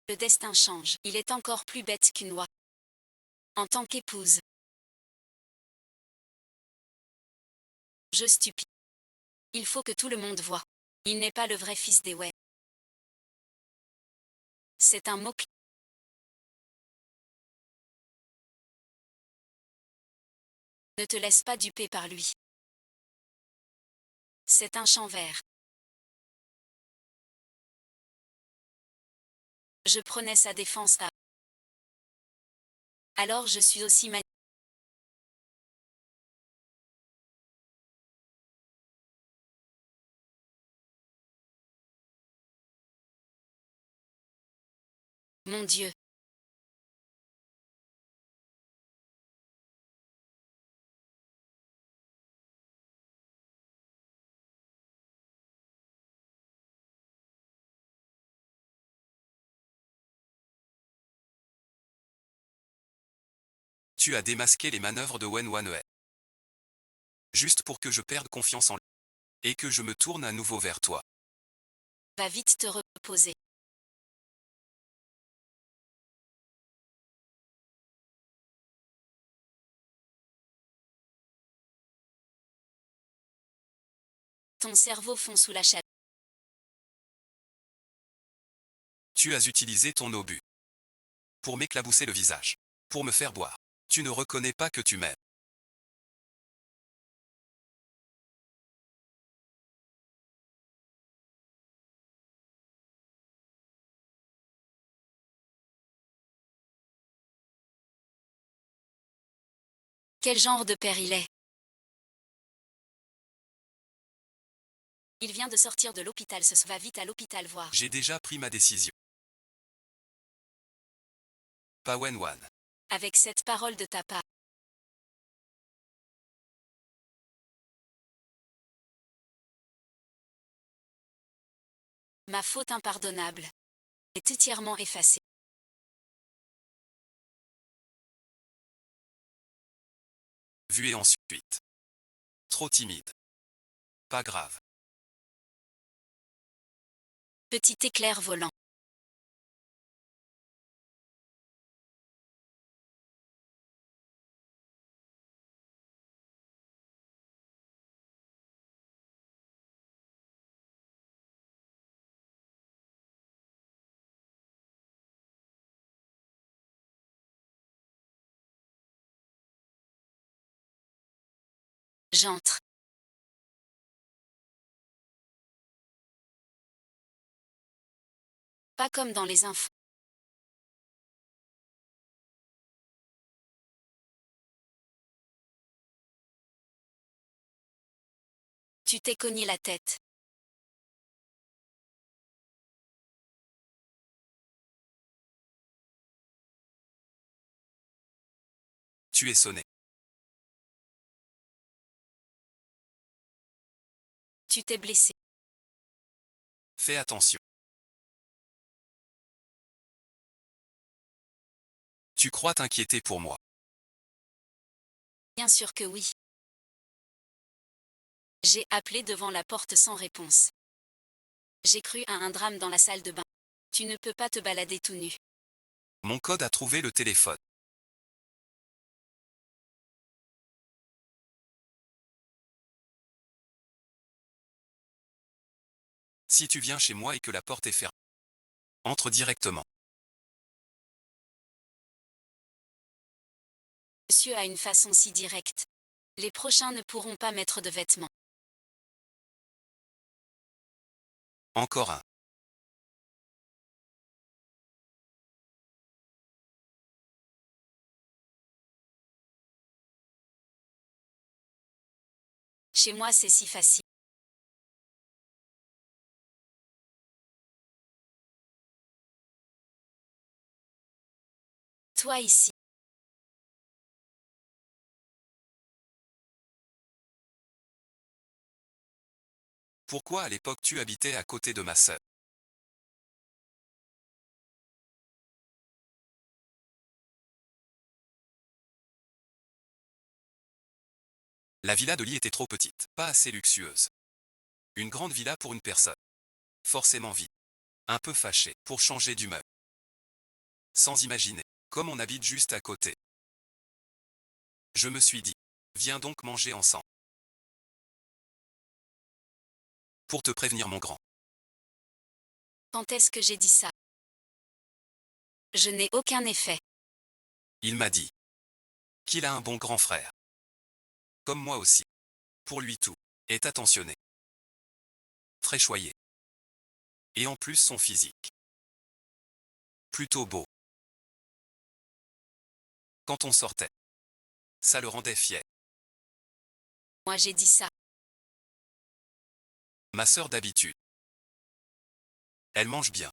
A: Le destin change. Il est encore plus bête qu'une oie. En tant qu'épouse. Je stupide. Il faut que tout le monde voie. Il n'est pas le vrai fils des Wei. C'est un mot. Ne te laisse pas duper par lui. C'est un champ vert. Je prenais sa défense à. Alors je suis aussi Mon Dieu.
B: Tu as démasqué les manœuvres de Wen Wanhei. Juste pour que je perde confiance en lui. Et que je me tourne à nouveau vers toi.
A: Va vite te reposer. Ton cerveau fond sous la chaleur.
B: Tu as utilisé ton obus. Pour m'éclabousser le visage. Pour me faire boire. Tu ne reconnais pas que tu m'aimes.
A: Quel genre de père il est? Il vient de sortir de l'hôpital, va vite à l'hôpital voir.
B: J'ai déjà pris ma décision. Pas Wen Wan.
A: Avec cette parole de ta part. Ma faute impardonnable est entièrement effacée.
B: Vu et ensuite. Trop timide. Pas grave.
A: Petit éclair volant. J'entre. Pas comme dans les infos. Tu t'es cogné la tête.
B: Tu es sonné.
A: Tu t'es blessé.
B: Fais attention. Tu crois t'inquiéter pour moi.
A: Bien sûr que oui. J'ai appelé devant la porte sans réponse. J'ai cru à un drame dans la salle de bain. Tu ne peux pas te balader tout nu.
B: Mon code a trouvé le téléphone. Si tu viens chez moi et que la porte est fermée. Entre directement.
A: Monsieur a une façon si directe. Les prochains ne pourront pas mettre de vêtements.
B: Encore un.
A: Chez moi c'est si facile. Toi ici.
B: Pourquoi à l'époque tu habitais à côté de ma sœur? La villa de Lee était trop petite, pas assez luxueuse. Une grande villa pour une personne. Forcément vide. Un peu fâché, pour changer d'humeur. Sans imaginer, comme on habite juste à côté. Je me suis dit, viens donc manger ensemble. Pour te prévenir mon grand.
A: Quand est-ce que j'ai dit ça? Je n'ai aucun effet.
B: Il m'a dit qu'il a un bon grand frère. Comme moi aussi. Pour lui tout est attentionné. Très choyé. Et en plus son physique. Plutôt beau. Quand on sortait. Ça le rendait fier.
A: Moi j'ai dit ça.
B: Ma sœur d'habitude. Elle mange bien.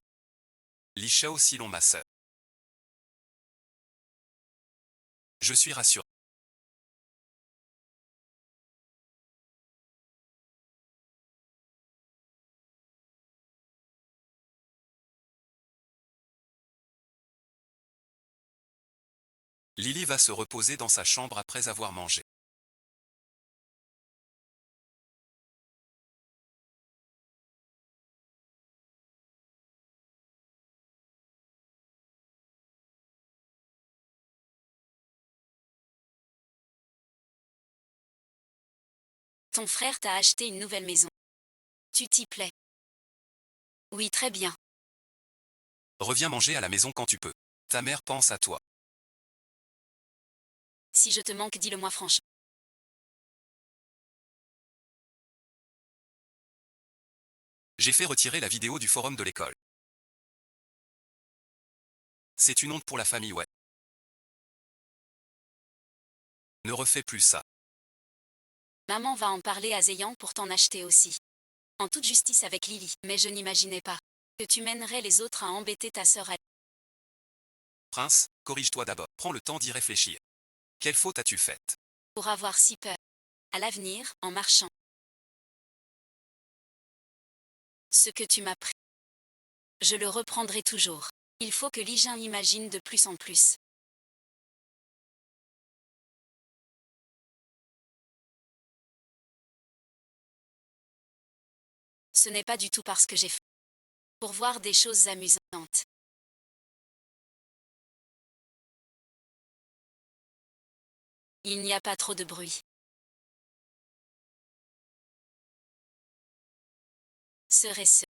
B: Lisha aussi l'ont ma sœur. Je suis rassuré. Lily va se reposer dans sa chambre après avoir mangé.
A: Ton frère t'a acheté une nouvelle maison. Tu t'y plais? Oui, très bien.
B: Reviens manger à la maison quand tu peux. Ta mère pense à toi.
A: Si je te manque, dis-le-moi franchement.
B: J'ai fait retirer la vidéo du forum de l'école. C'est une honte pour la famille, ouais. Ne refais plus ça.
A: Maman va en parler à Zéyan pour t'en acheter aussi. En toute justice avec Lily, mais je n'imaginais pas que tu mènerais les autres à embêter ta sœur.
B: Prince, corrige-toi d'abord. Prends le temps d'y réfléchir. Quelle faute as-tu faite?
A: Pour avoir si peur. À l'avenir, en marchant. Ce que tu m'as pris. Je le reprendrai toujours. Il faut que Lijin imagine de plus en plus. Ce n'est pas du tout parce que j'ai fait. Pour voir des choses amusantes. Il n'y a pas trop de bruit. Serait-ce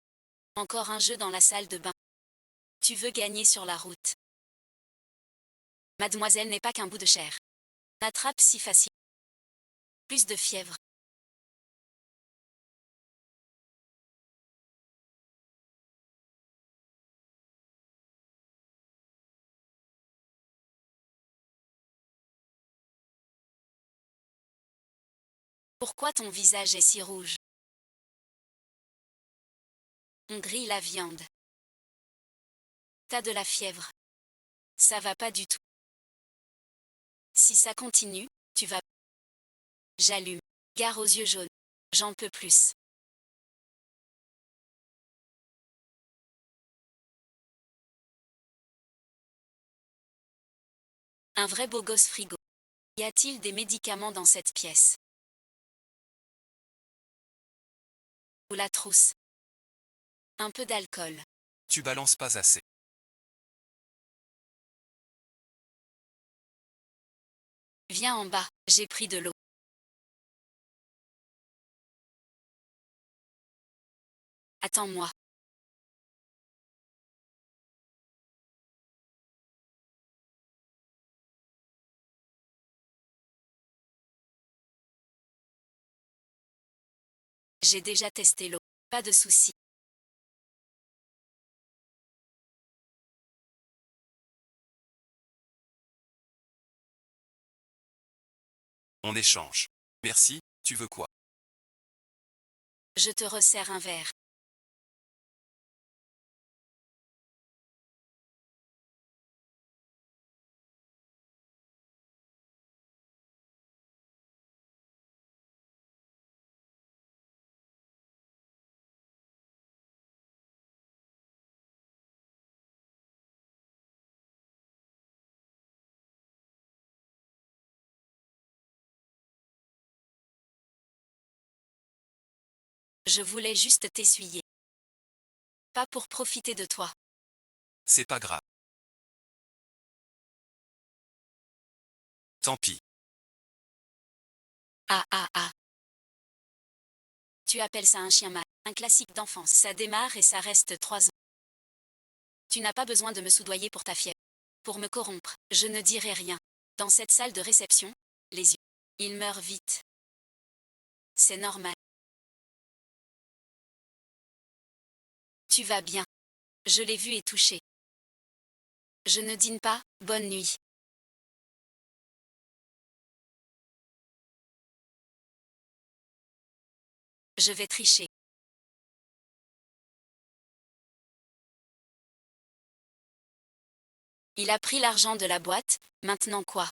A: encore un jeu dans la salle de bain? Tu veux gagner sur la route. Mademoiselle n'est pas qu'un bout de chair. Attrape si facile. Plus de fièvre. Pourquoi ton visage est si rouge? On grille la viande. T'as de la fièvre. Ça va pas du tout. Si ça continue, tu vas. J'allume. Gare aux yeux jaunes. J'en peux plus. Un vrai beau gosse frigo. Y a-t-il des médicaments dans cette pièce? Ou la trousse? Un peu d'alcool.
B: Tu balances pas assez.
A: Viens en bas, j'ai pris de l'eau. Attends-moi. J'ai déjà testé l'eau. Pas de souci.
B: On échange. Merci, tu veux quoi?
A: Je te resserre un verre. Je voulais juste t'essuyer. Pas pour profiter de toi.
B: C'est pas grave. Tant pis.
A: Ah ah ah. Tu appelles ça un chien mâle. Un classique d'enfance. Ça démarre et ça reste 3 ans. Tu n'as pas besoin de me soudoyer pour ta fièvre. Pour me corrompre, je ne dirai rien. Dans cette salle de réception, les yeux. Il meurt vite. C'est normal. Tu vas bien. Je l'ai vu et touché. Je ne dîne pas, bonne nuit. Je vais tricher. Il a pris l'argent de la boîte, maintenant quoi?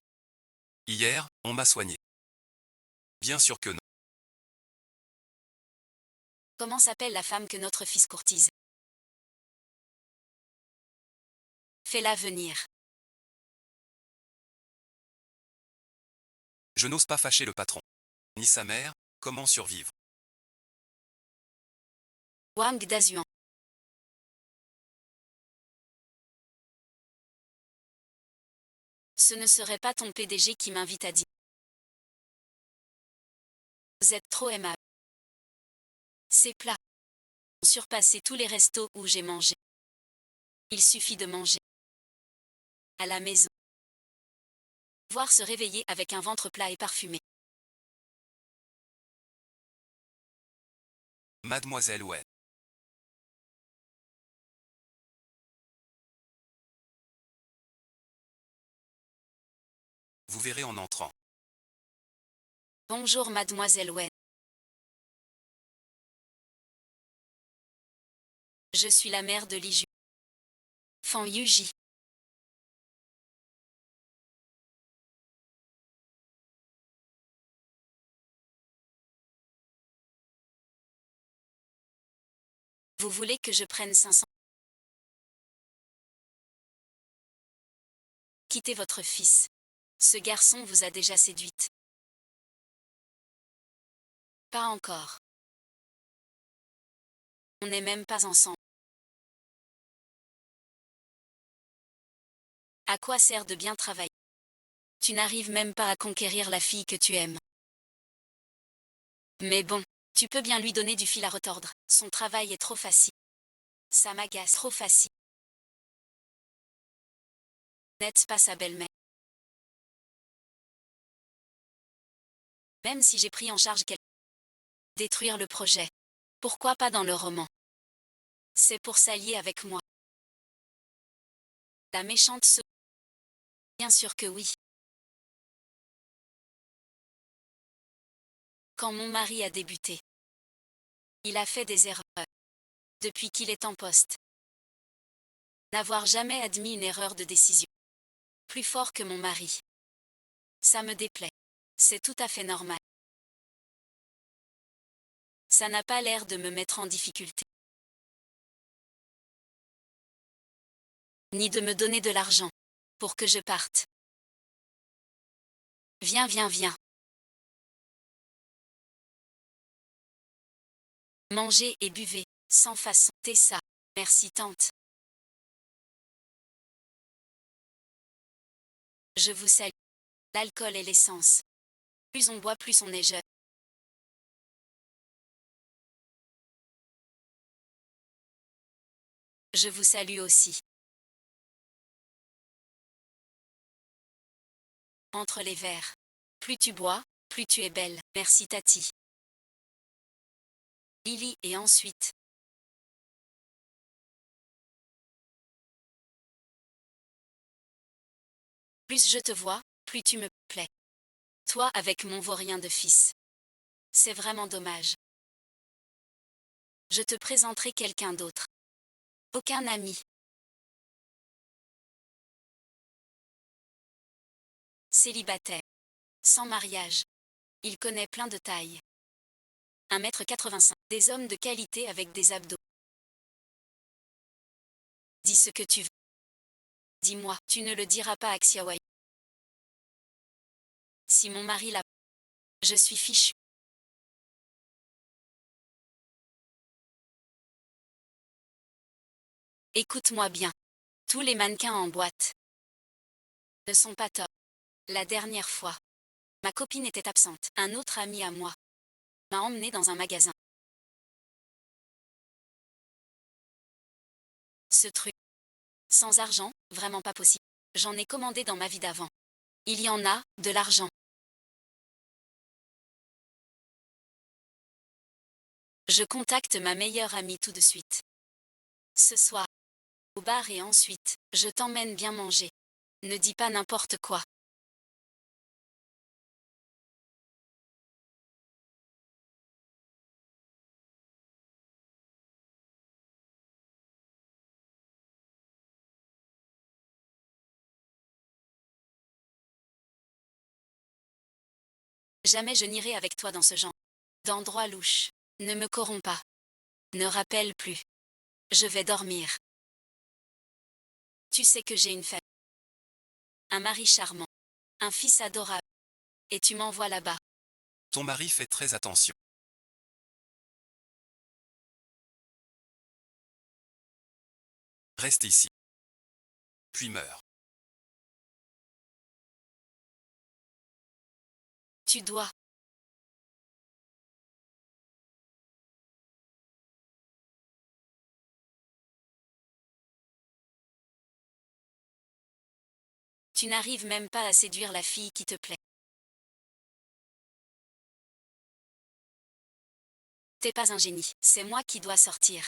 B: Hier, on m'a soigné. Bien sûr que non.
A: Comment s'appelle la femme que notre fils courtise? Fais-la venir.
B: Je n'ose pas fâcher le patron. Ni sa mère, comment survivre?
A: Wang Dazuan. Ce ne serait pas ton PDG qui m'invite à dîner. Vous êtes trop aimable. Ces plats ont surpassé tous les restos où j'ai mangé. Il suffit de manger. À la maison. Voir se réveiller avec un ventre plat et parfumé.
B: Mademoiselle Wen. Vous verrez en entrant.
A: Bonjour mademoiselle Wen. Je suis la mère de Li Ju. Fan Yuji. Vous voulez que je prenne 500? Quittez votre fils. Ce garçon vous a déjà séduite. Pas encore. On n'est même pas ensemble. À quoi sert de bien travailler? Tu n'arrives même pas à conquérir la fille que tu aimes. Mais bon, tu peux bien lui donner du fil à retordre. Son travail est trop facile. Ça m'agace trop facile. N'êtes pas sa belle-mère. Même si j'ai pris en charge quelque détruire le projet. Pourquoi pas dans le roman? C'est pour s'allier avec moi. La méchante se... Bien sûr que oui. Quand mon mari a débuté, il a fait des erreurs. Depuis qu'il est en poste. N'avoir jamais admis une erreur de décision. Plus fort que mon mari. Ça me déplaît. C'est tout à fait normal. Ça n'a pas l'air de me mettre en difficulté. Ni de me donner de l'argent. Pour que je parte. Viens, viens, viens. Mangez et buvez, sans façon. Tessa. Merci tante. Je vous salue. L'alcool et l'essence. Plus on boit, plus on est jeune. Je vous salue aussi. Entre les verres. Plus tu bois, plus tu es belle. Merci Tati. Lily, et ensuite. Plus je te vois, plus tu me plais. Toi avec mon vaurien de fils. C'est vraiment dommage. Je te présenterai quelqu'un d'autre. Aucun ami. Célibataire. Sans mariage. Il connaît plein de tailles. 1,85 m. Des hommes de qualité avec des abdos. Dis ce que tu veux. Dis-moi, tu ne le diras pas à Xiaowei. Si mon mari l'a... Je suis fichu. Écoute-moi bien. Tous les mannequins en boîte ne sont pas top. La dernière fois, ma copine était absente. Un autre ami à moi m'a emmené dans un magasin. Ce truc. Sans argent, vraiment pas possible. J'en ai commandé dans ma vie d'avant. Il y en a, de l'argent. Je contacte ma meilleure amie tout de suite. Ce soir, au bar et ensuite, je t'emmène bien manger. Ne dis pas n'importe quoi. Jamais je n'irai avec toi dans ce genre d'endroit louche. Ne me corromps pas. Ne rappelle plus. Je vais dormir. Tu sais que j'ai une famille. Un mari charmant. Un fils adorable. Et tu m'envoies là-bas.
B: Ton mari fait très attention. Reste ici. Puis meurs.
A: Tu dois. Tu n'arrives même pas à séduire la fille qui te plaît. T'es pas un génie. C'est moi qui dois sortir.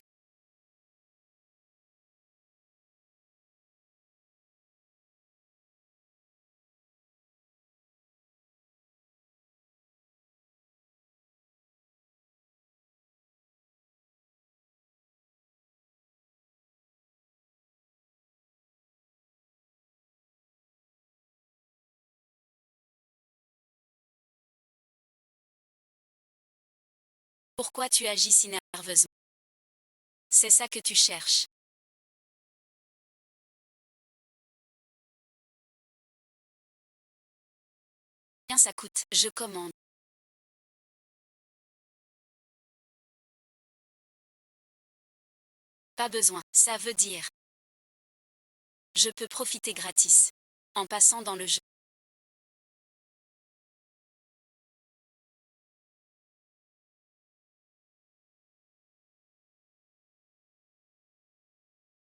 A: Pourquoi tu agis si nerveusement? C'est ça que tu cherches. Bien ça coûte, je commande. Pas besoin, ça veut dire. Je peux profiter gratis. En passant dans le jeu.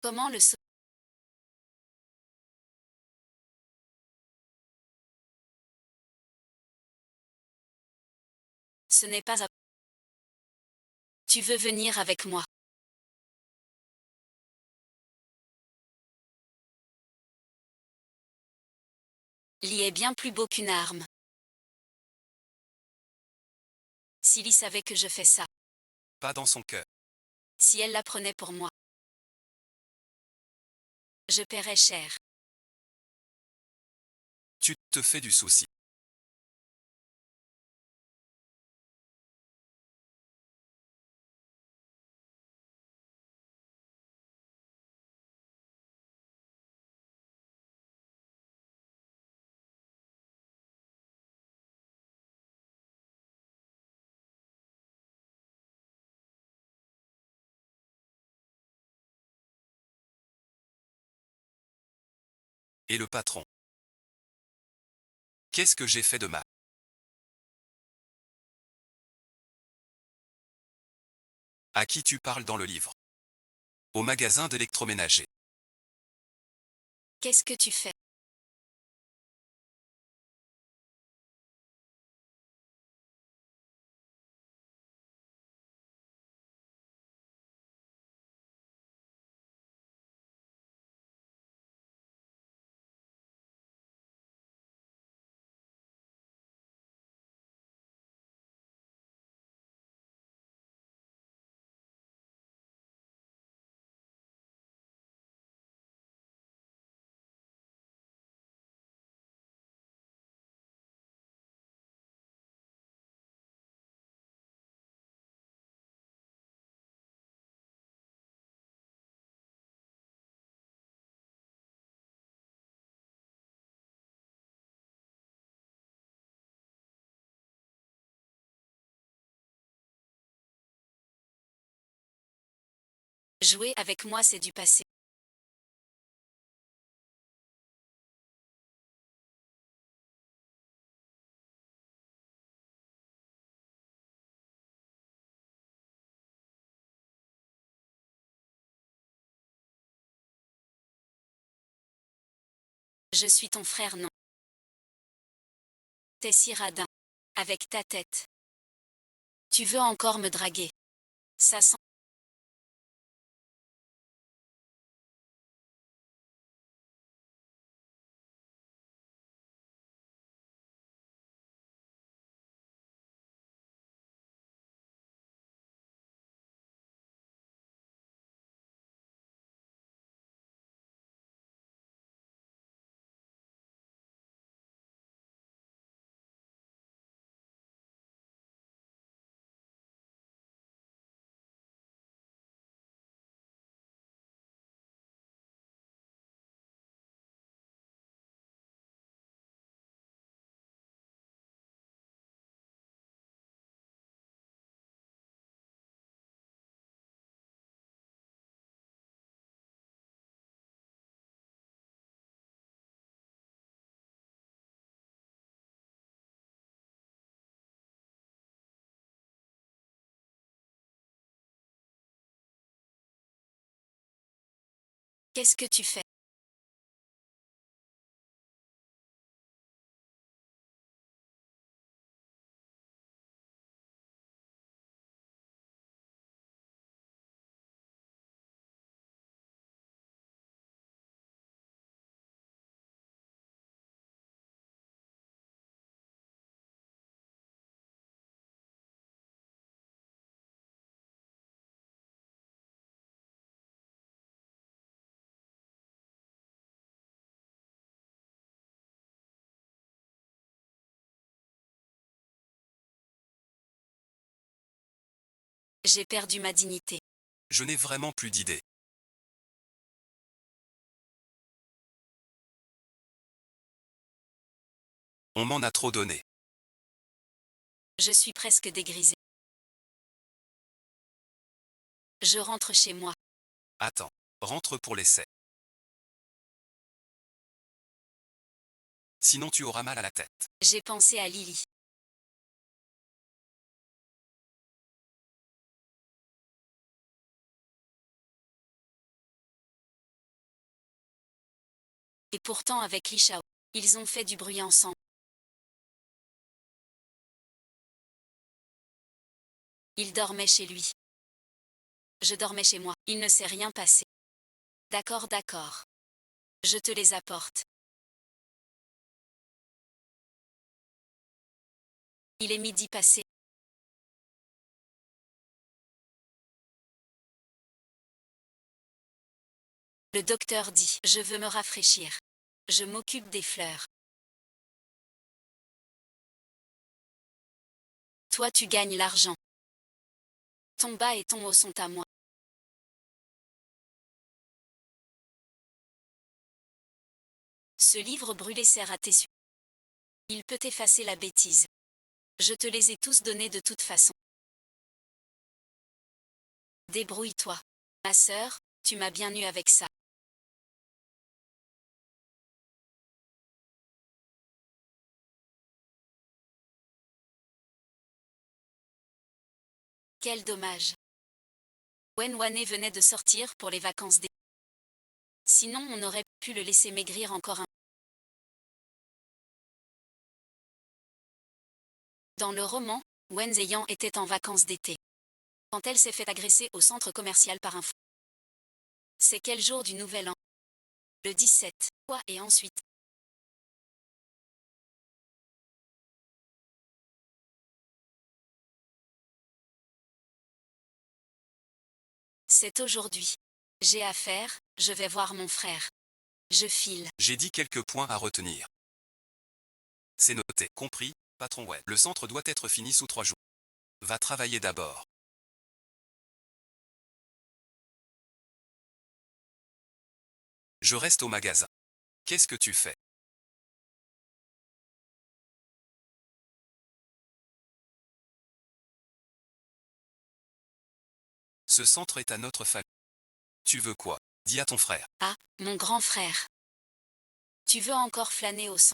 A: Comment le sauver? Ce n'est pas à... Tu veux venir avec moi? Lee est bien plus beau qu'une arme. Si Lee savait que je fais ça.
B: Pas dans son cœur.
A: Si elle l'apprenait pour moi. Je paierais cher.
B: Tu te fais du souci. Et le patron. Qu'est-ce que j'ai fait de mal? À qui tu parles dans le livre? Au magasin d'électroménager.
A: Qu'est-ce que tu fais? Jouer avec moi, c'est du passé. Je suis ton frère, non. T'es si radin. Avec ta tête. Tu veux encore me draguer. Ça sent. Qu'est-ce que tu fais? J'ai perdu ma dignité.
B: Je n'ai vraiment plus d'idées. On m'en a trop donné.
A: Je suis presque dégrisée. Je rentre chez moi.
B: Attends. Rentre pour l'essai. Sinon tu auras mal à la tête.
A: J'ai pensé à Lily. Et pourtant avec Lishao, ils ont fait du bruit ensemble. Il dormait chez lui. Je dormais chez moi. Il ne s'est rien passé. D'accord, d'accord. Je te les apporte. Il est midi passé. Le docteur dit, je veux me rafraîchir. Je m'occupe des fleurs. Toi tu gagnes l'argent. Ton bas et ton haut sont à moi. Ce livre brûlé sert à tes yeux. Il peut effacer la bêtise. Je te les ai tous donnés de toute façon. Débrouille-toi. Ma sœur, tu m'as bien eu avec ça. Quel dommage. Wen Wané venait de sortir pour les vacances d'été. Sinon on aurait pu le laisser maigrir encore un. Dans le roman, Wen Zheyan était en vacances d'été. Quand elle s'est fait agresser au centre commercial par un fou. C'est quel jour du nouvel an? Le 17. Quoi et ensuite? C'est aujourd'hui. J'ai affaire, je vais voir mon frère. Je file.
B: J'ai dit quelques points à retenir. C'est noté. Compris, patron web. Le centre doit être fini sous 3 jours. Va travailler d'abord. Je reste au magasin. Qu'est-ce que tu fais? Ce centre est à notre famille. Tu veux quoi? Dis à ton frère.
A: Ah, mon grand frère. Tu veux encore flâner au sang.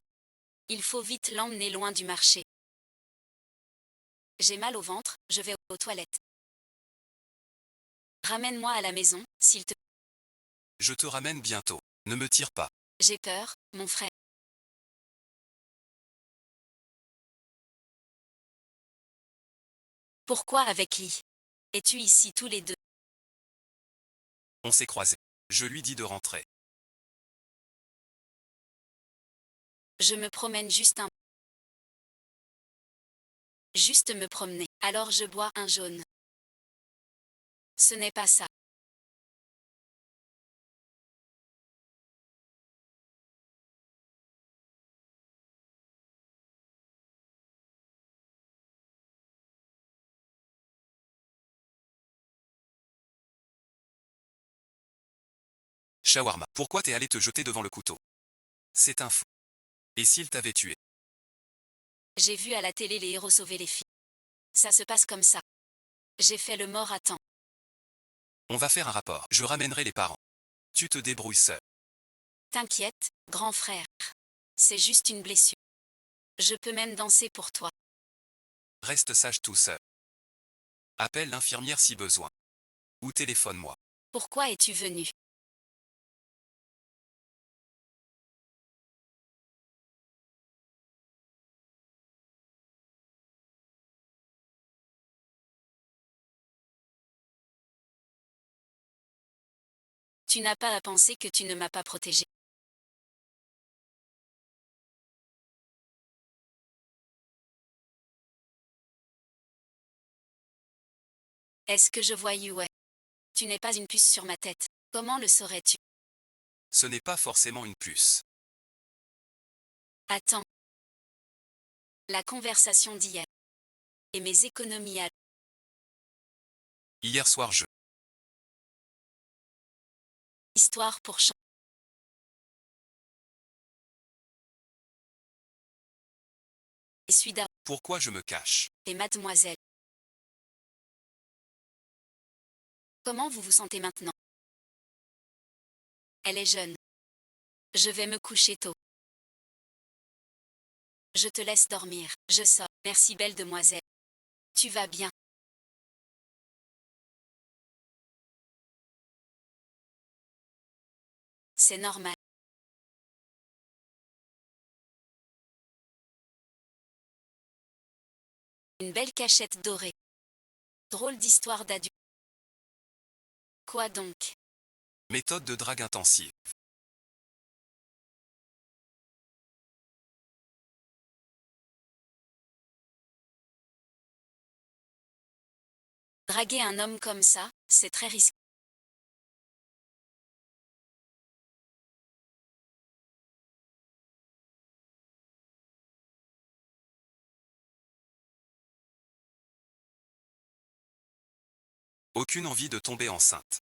A: Il faut vite l'emmener loin du marché. J'ai mal au ventre, je vais aux toilettes. Ramène-moi à la maison, s'il te plaît.
B: Je te ramène bientôt. Ne me tire pas.
A: J'ai peur, mon frère. Pourquoi avec Lee? Es-tu ici tous les deux?
B: On s'est croisés. Je lui dis de rentrer.
A: Je me promène juste me promener. Alors je bois un jaune. Ce n'est pas ça.
B: Shawarma. Pourquoi t'es allé te jeter devant le couteau? C'est un fou. Et s'il t'avait tué?
A: J'ai vu à la télé les héros sauver les filles. Ça se passe comme ça. J'ai fait le mort à temps.
B: On va faire un rapport. Je ramènerai les parents. Tu te débrouilles seul.
A: T'inquiète, grand frère. C'est juste une blessure. Je peux même danser pour toi.
B: Reste sage tout seul. Appelle l'infirmière si besoin. Ou téléphone-moi.
A: Pourquoi es-tu venu? Tu n'as pas à penser que tu ne m'as pas protégé. Est-ce que je vois ouais? Tu n'es pas une puce sur ma tête. Comment le saurais-tu?
B: Ce n'est pas forcément une puce.
A: Attends. La conversation d'hier. Et mes économies à
B: Hier soir
A: l'histoire pour changer. Et suis
B: Pourquoi je me cache?
A: et mademoiselle. Comment vous vous sentez maintenant? Elle est jeune. Je vais me coucher tôt. Je te laisse dormir. Je sors. Merci belle demoiselle. Tu vas bien. C'est normal. Une belle cachette dorée. Drôle d'histoire d'adulte. Quoi donc?
B: Méthode de drague intensive.
A: Draguer un homme comme ça, c'est très risqué.
B: Aucune envie de tomber enceinte.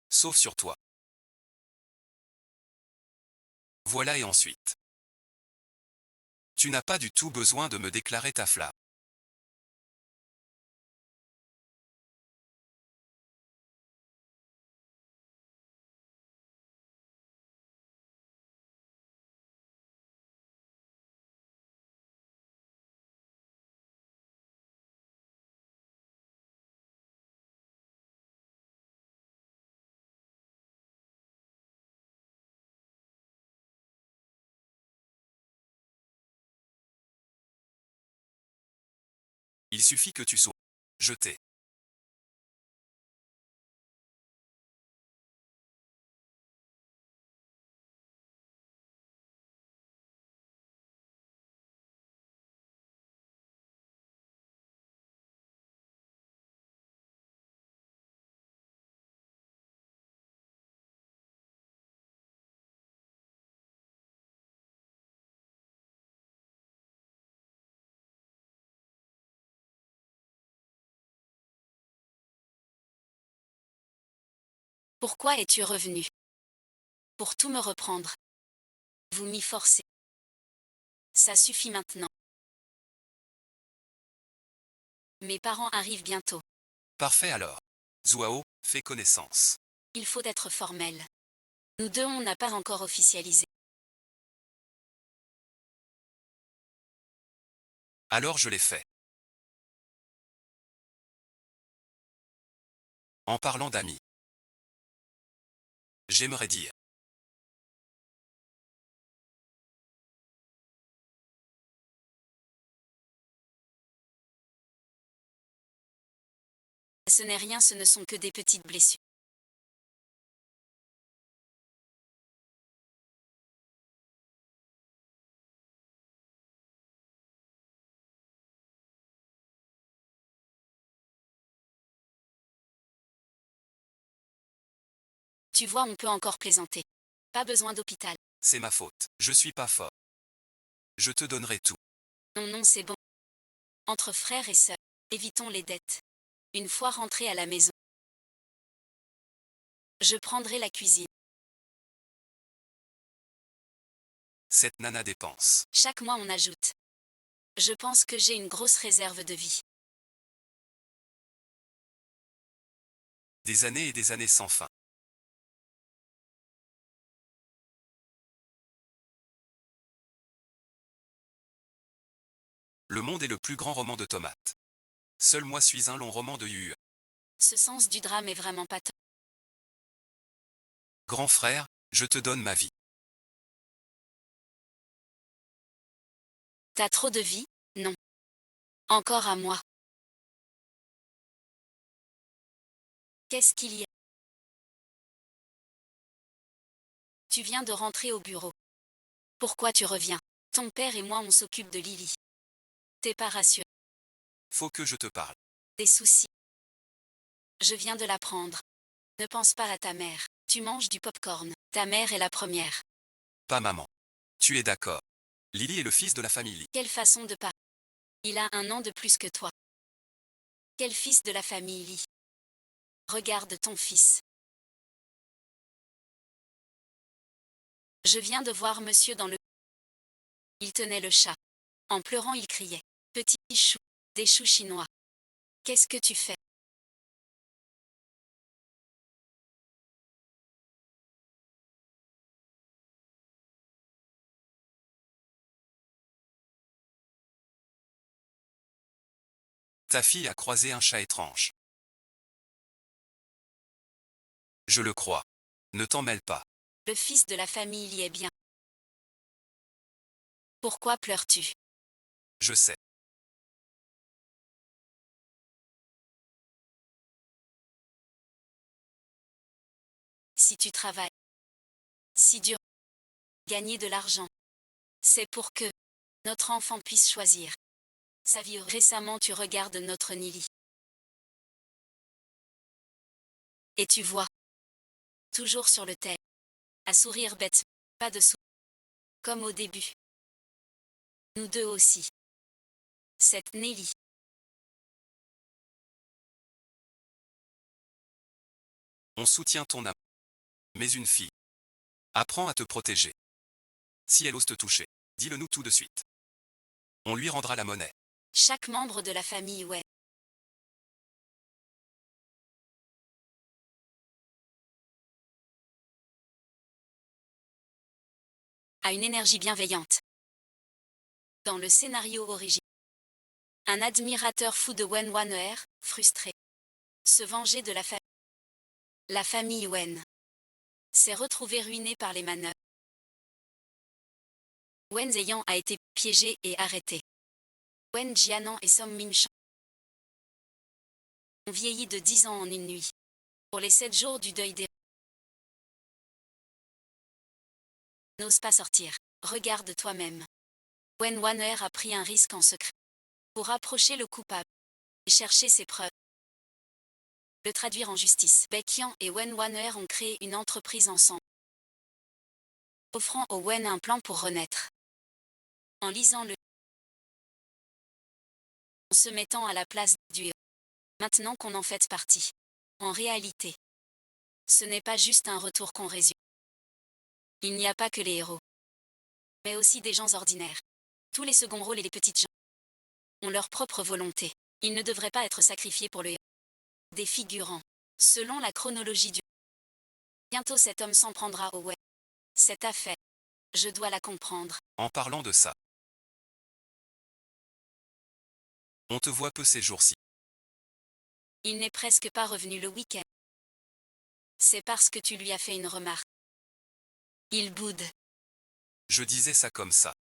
B: Sauf sur toi. Voilà et ensuite. Tu n'as pas du tout besoin de me déclarer ta flamme. Il suffit que tu sois jeté.
A: Pourquoi es-tu revenu? Pour tout me reprendre. Vous m'y forcez. Ça suffit maintenant. Mes parents arrivent bientôt.
B: Parfait alors. Zhuao, fais connaissance.
A: Il faut être formel. Nous deux, on n'a pas encore officialisé.
B: Alors je l'ai fait. En parlant d'amis, j'aimerais dire.
A: Ce n'est rien, ce ne sont que des petites blessures. Tu vois, on peut encore plaisanter. Pas besoin d'hôpital.
B: C'est ma faute. Je suis pas fort. Je te donnerai tout.
A: Non, non, c'est bon. Entre frères et sœurs, évitons les dettes. Une fois rentré à la maison, je prendrai la cuisine.
B: Cette nana dépense.
A: Chaque mois, on ajoute. Je pense que j'ai une grosse réserve de vie.
B: Des années et des années sans fin. Le monde est le plus grand roman de tomates. Seul moi suis un long roman de Yu.
A: Ce sens du drame est vraiment pas top.
B: Grand frère, je te donne ma vie.
A: T'as trop de vie? Non. Encore à moi. Qu'est-ce qu'il y a? Tu viens de rentrer au bureau. Pourquoi tu reviens? Ton père et moi on s'occupe de Lily. T'es pas rassuré.
B: Faut que je te parle.
A: Des soucis. Je viens de l'apprendre. Ne pense pas à ta mère. Tu manges du popcorn. Ta mère est la première.
B: Pas maman. Tu es d'accord. Lily est le fils de la famille.
A: Quelle façon de parler. Il a 1 an de plus que toi. Quel fils de la famille Lee? Regarde ton fils. Je viens de voir monsieur dans le... Il tenait le chat. En pleurant, il criait. Petit chou. Des choux chinois. Qu'est-ce que tu fais?
B: Ta fille a croisé un chat étrange. Je le crois. Ne t'en mêle pas.
A: Le fils de la famille y est bien. Pourquoi pleures-tu?
B: Je sais.
A: Si tu travailles si dur, gagner de l'argent, c'est pour que notre enfant puisse choisir sa vie. Récemment, tu regardes notre Nili. Et tu vois, toujours sur le tel, à sourire bête, pas de sourire, comme au début. Nous deux aussi. Cette Nelly.
B: On soutient ton âme. Mais une fille. Apprends à te protéger. Si elle ose te toucher, dis-le nous tout de suite. On lui rendra la monnaie.
A: Chaque membre de la famille Wen a une énergie bienveillante. Dans le scénario original, un admirateur fou de Wen Waner, frustré, se venger de la famille. La famille Wen s'est retrouvée ruinée par les manœuvres. Wen Zheyan a été piégé et arrêté. Wen Jianan et Song Min-chan ont vieilli de 10 ans en une nuit. Pour les 7 jours du deuil des... N'ose pas sortir. Regarde toi-même. Wen Waner a pris un risque en secret pour approcher le coupable et chercher ses preuves. Le traduire en justice. Baekhyun et Wen Waner ont créé une entreprise ensemble, offrant au Wen un plan pour renaître. En lisant le... en se mettant à la place du héros. Maintenant qu'on en fait partie. En réalité, ce n'est pas juste un retour qu'on résume. Il n'y a pas que les héros. mais aussi des gens ordinaires. Tous les seconds rôles et les petites gens ont leur propre volonté. Ils ne devraient pas être sacrifiés pour le héros. Des figurants. Selon la chronologie du... Bientôt cet homme s'en prendra au web. Cette affaire. Je dois la comprendre.
B: En parlant de ça, on te voit peu ces jours-ci.
A: Il n'est presque pas revenu le week-end. C'est parce que tu lui as fait une remarque. Il boude.
B: Je disais ça comme ça.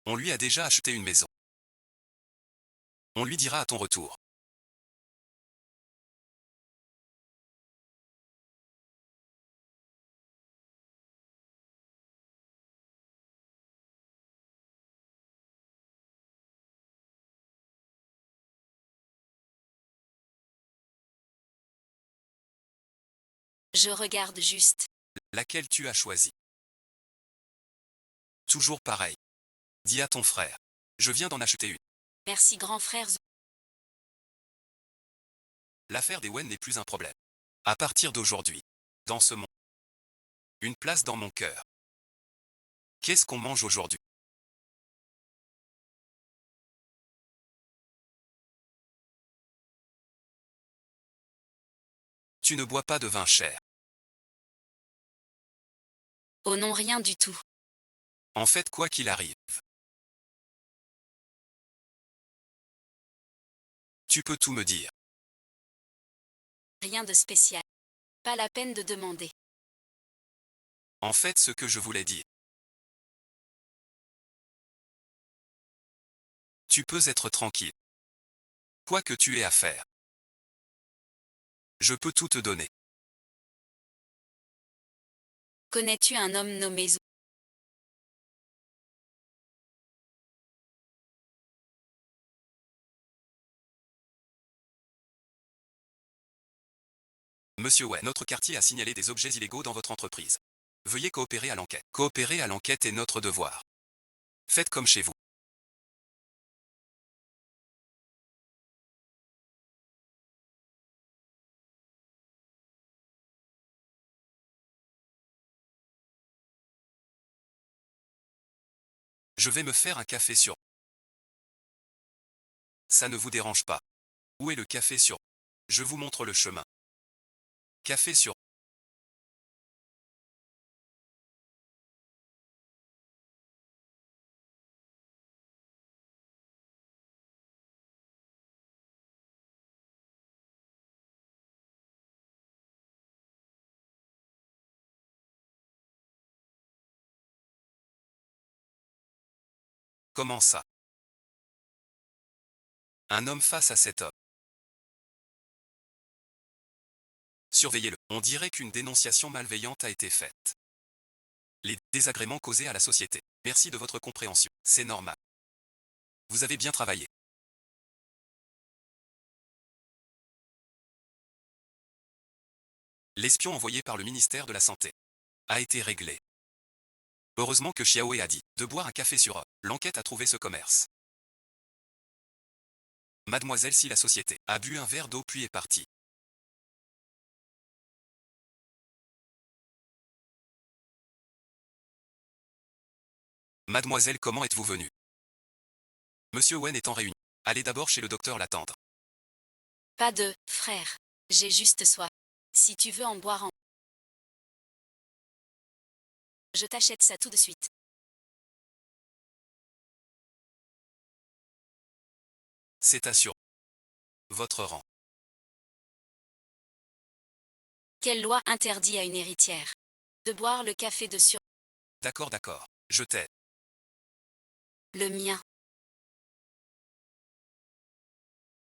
B: On lui a déjà acheté une maison. On lui dira à ton retour.
A: Je regarde juste.
B: Laquelle tu as choisie. Toujours pareil. Dis à ton frère. Je viens d'en acheter une.
A: Merci grand frère.
B: L'affaire des Wen n'est plus un problème. À partir d'aujourd'hui. Dans ce monde. Une place dans mon cœur. Qu'est-ce qu'on mange aujourd'hui? Tu ne bois pas de vin cher.
A: Oh non, rien du tout.
B: En fait, quoi qu'il arrive. Tu peux tout me dire.
A: Rien de spécial. Pas la peine de demander.
B: En fait, ce que je voulais dire. Tu peux être tranquille. Quoi que tu aies à faire. Je peux tout te donner.
A: Connais-tu un homme nommé Zou?
B: Monsieur Wen, notre quartier a signalé des objets illégaux dans votre entreprise. Veuillez coopérer à l'enquête. Coopérer à l'enquête est notre devoir. Faites comme chez vous. Je vais me faire un café sur. Ça ne vous dérange pas. Où est le café sur? Je vous montre le chemin. Café sur. Comment ça? Un homme face à cet homme. Surveillez-le. On dirait qu'une dénonciation malveillante a été faite. Les désagréments causés à la société. Merci de votre compréhension. C'est normal. Vous avez bien travaillé. L'espion envoyé par le ministère de la Santé a été réglé. Heureusement que Xiaoe a dit de boire un café sur eux. L'enquête a trouvé ce commerce. Mademoiselle, si la société a bu un verre d'eau puis est partie. Mademoiselle, comment êtes-vous venue? Monsieur Wen est en réunion. Allez d'abord chez le docteur l'attendre.
A: Pas de frère. J'ai juste soif. Si tu veux en boire en... Je t'achète ça tout de suite.
B: C'est assuré. Votre rang.
A: Quelle loi interdit à une héritière de boire le café de sur...
B: D'accord, d'accord. Je t'aide.
A: Le mien.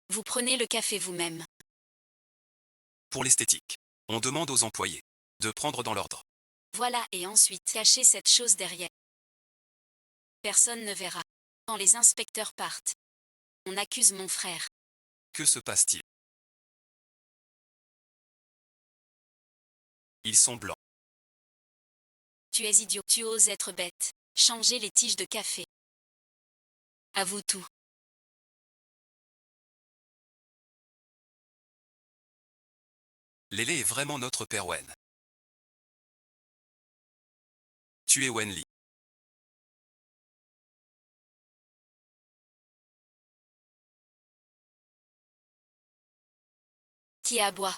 A: Vous prenez le café vous-même.
B: Pour l'esthétique. On demande aux employés de prendre dans l'ordre.
A: Voilà, et ensuite cachez cette chose derrière. Personne ne verra. Quand les inspecteurs partent, on accuse mon frère.
B: Que se passe-t-il? Ils sont blancs.
A: Tu es idiot. Tu oses être bête. Changer les tiges de café. À vous tout.
B: Lélé est vraiment notre père Wen. Tu es Wenli.
A: Qui aboie.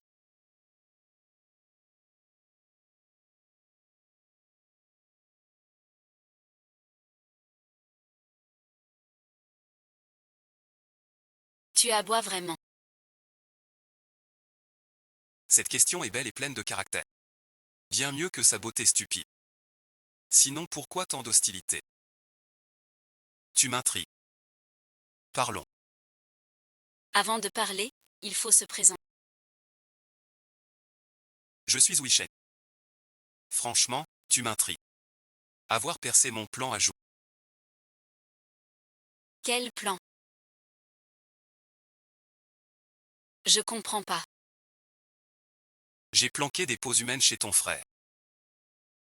A: Tu aboies vraiment.
B: Cette question est belle et pleine de caractère. Bien mieux que sa beauté stupide. Sinon pourquoi tant d'hostilité? Tu m'intrigues. Parlons.
A: Avant de parler, il faut se présenter.
B: Je suis Wishen. Franchement, tu m'intrigues. Avoir percé mon plan à jour.
A: Quel plan? Je comprends pas.
B: J'ai planqué des peaux humaines chez ton frère.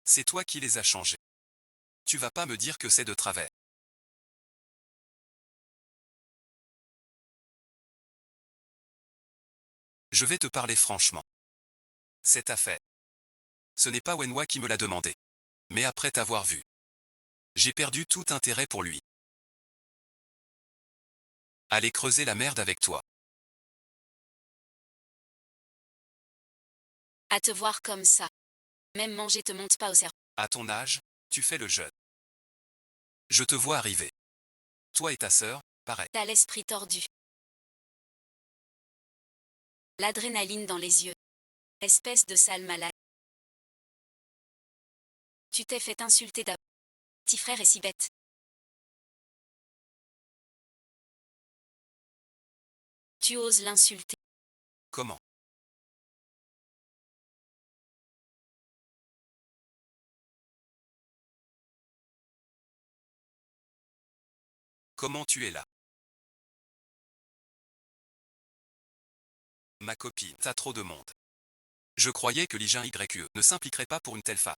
B: C'est toi qui les as changées. Tu vas pas me dire que c'est de travers. Je vais te parler franchement. Cette affaire. Ce n'est pas Wenhua qui me l'a demandé. Mais après t'avoir vu, j'ai perdu tout intérêt pour lui. Aller creuser la merde avec toi.
A: À te voir comme ça. Même manger te monte pas au cerveau.
B: À ton âge, tu fais le jeune. Je te vois arriver. Toi et ta sœur, pareil.
A: T'as l'esprit tordu. L'adrénaline dans les yeux. Espèce de sale malade. Tu t'es fait insulter d'abord. Petit frère est si bête. Tu oses l'insulter.
B: Comment? Comment tu es là? Ma copine, t'as trop de monde. Je croyais que l'IJIN YE ne s'impliquerait pas pour une telle femme.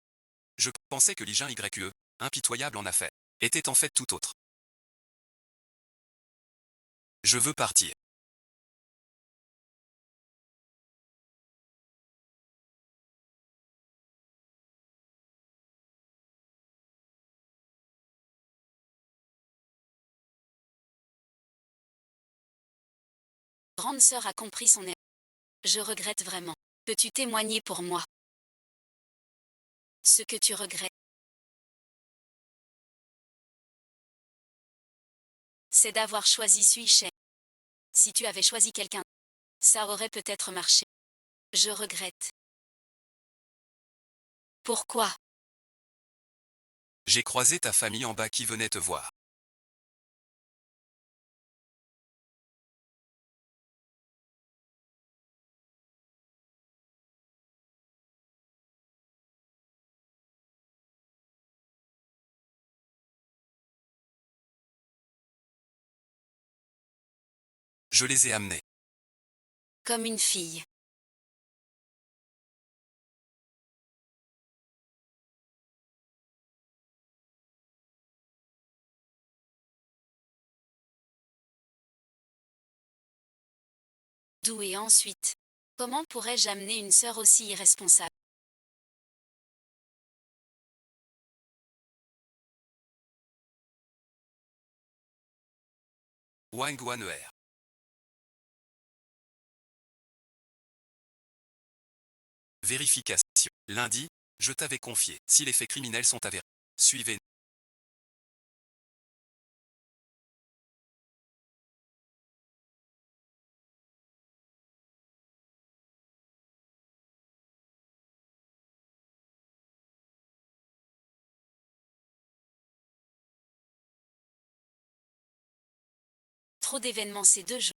B: Je pensais que l'IJIN YE, impitoyable en affaires, était en fait tout autre. Je veux partir.
A: Grande sœur a compris son erreur. Je regrette vraiment. Peux-tu témoigner pour moi? Ce que tu regrettes, c'est d'avoir choisi Suichet. Si tu avais choisi quelqu'un, ça aurait peut-être marché. Je regrette. Pourquoi?
B: J'ai croisé ta famille en bas qui venait te voir. Je les ai amenés.
A: Comme une fille. D'où et ensuite? Comment pourrais-je amener une sœur aussi irresponsable?
B: Wang Waner. Vérification. Lundi, je t'avais confié. Si les faits criminels sont avérés, suivez.
A: Trop d'événements ces 2 jours.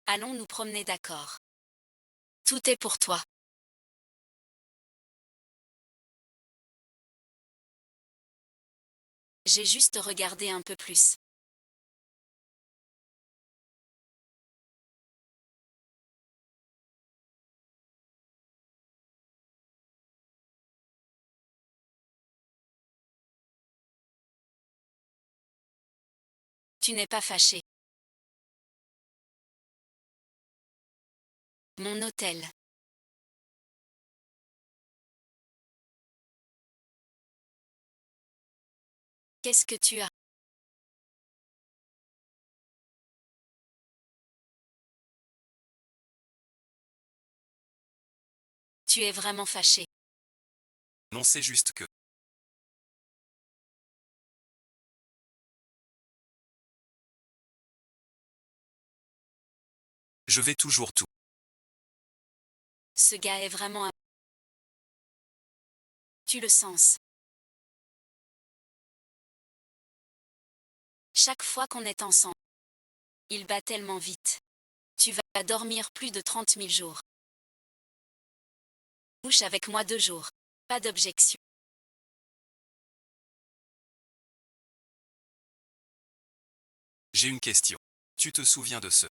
A: Allons nous promener, d'accord. Tout est pour toi. J'ai juste regardé un peu plus. Tu n'es pas fâché. Mon hôtel. Qu'est-ce que tu as? Tu es vraiment fâché.
B: Non, c'est juste que. Je vais toujours tout.
A: Ce gars est vraiment un... Tu le sens. Chaque fois qu'on est ensemble, il bat tellement vite. Tu vas dormir plus de 30 000 jours. Couche avec moi 2 jours. Pas d'objection.
B: J'ai une question. Tu te souviens de ce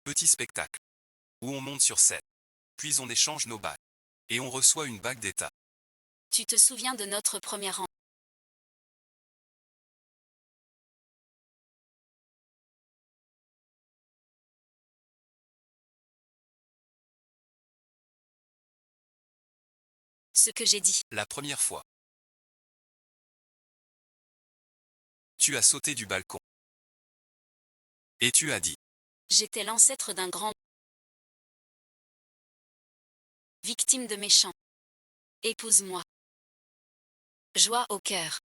B: petit spectacle où on monte sur scène, puis on échange nos bagues, et on reçoit une bague d'état.
A: Tu te souviens de notre premier rang. Ce que j'ai dit.
B: La première fois. Tu as sauté du balcon. Et tu as dit.
A: J'étais l'ancêtre d'un grand... Victime de méchants. Épouse-moi. Joie au cœur.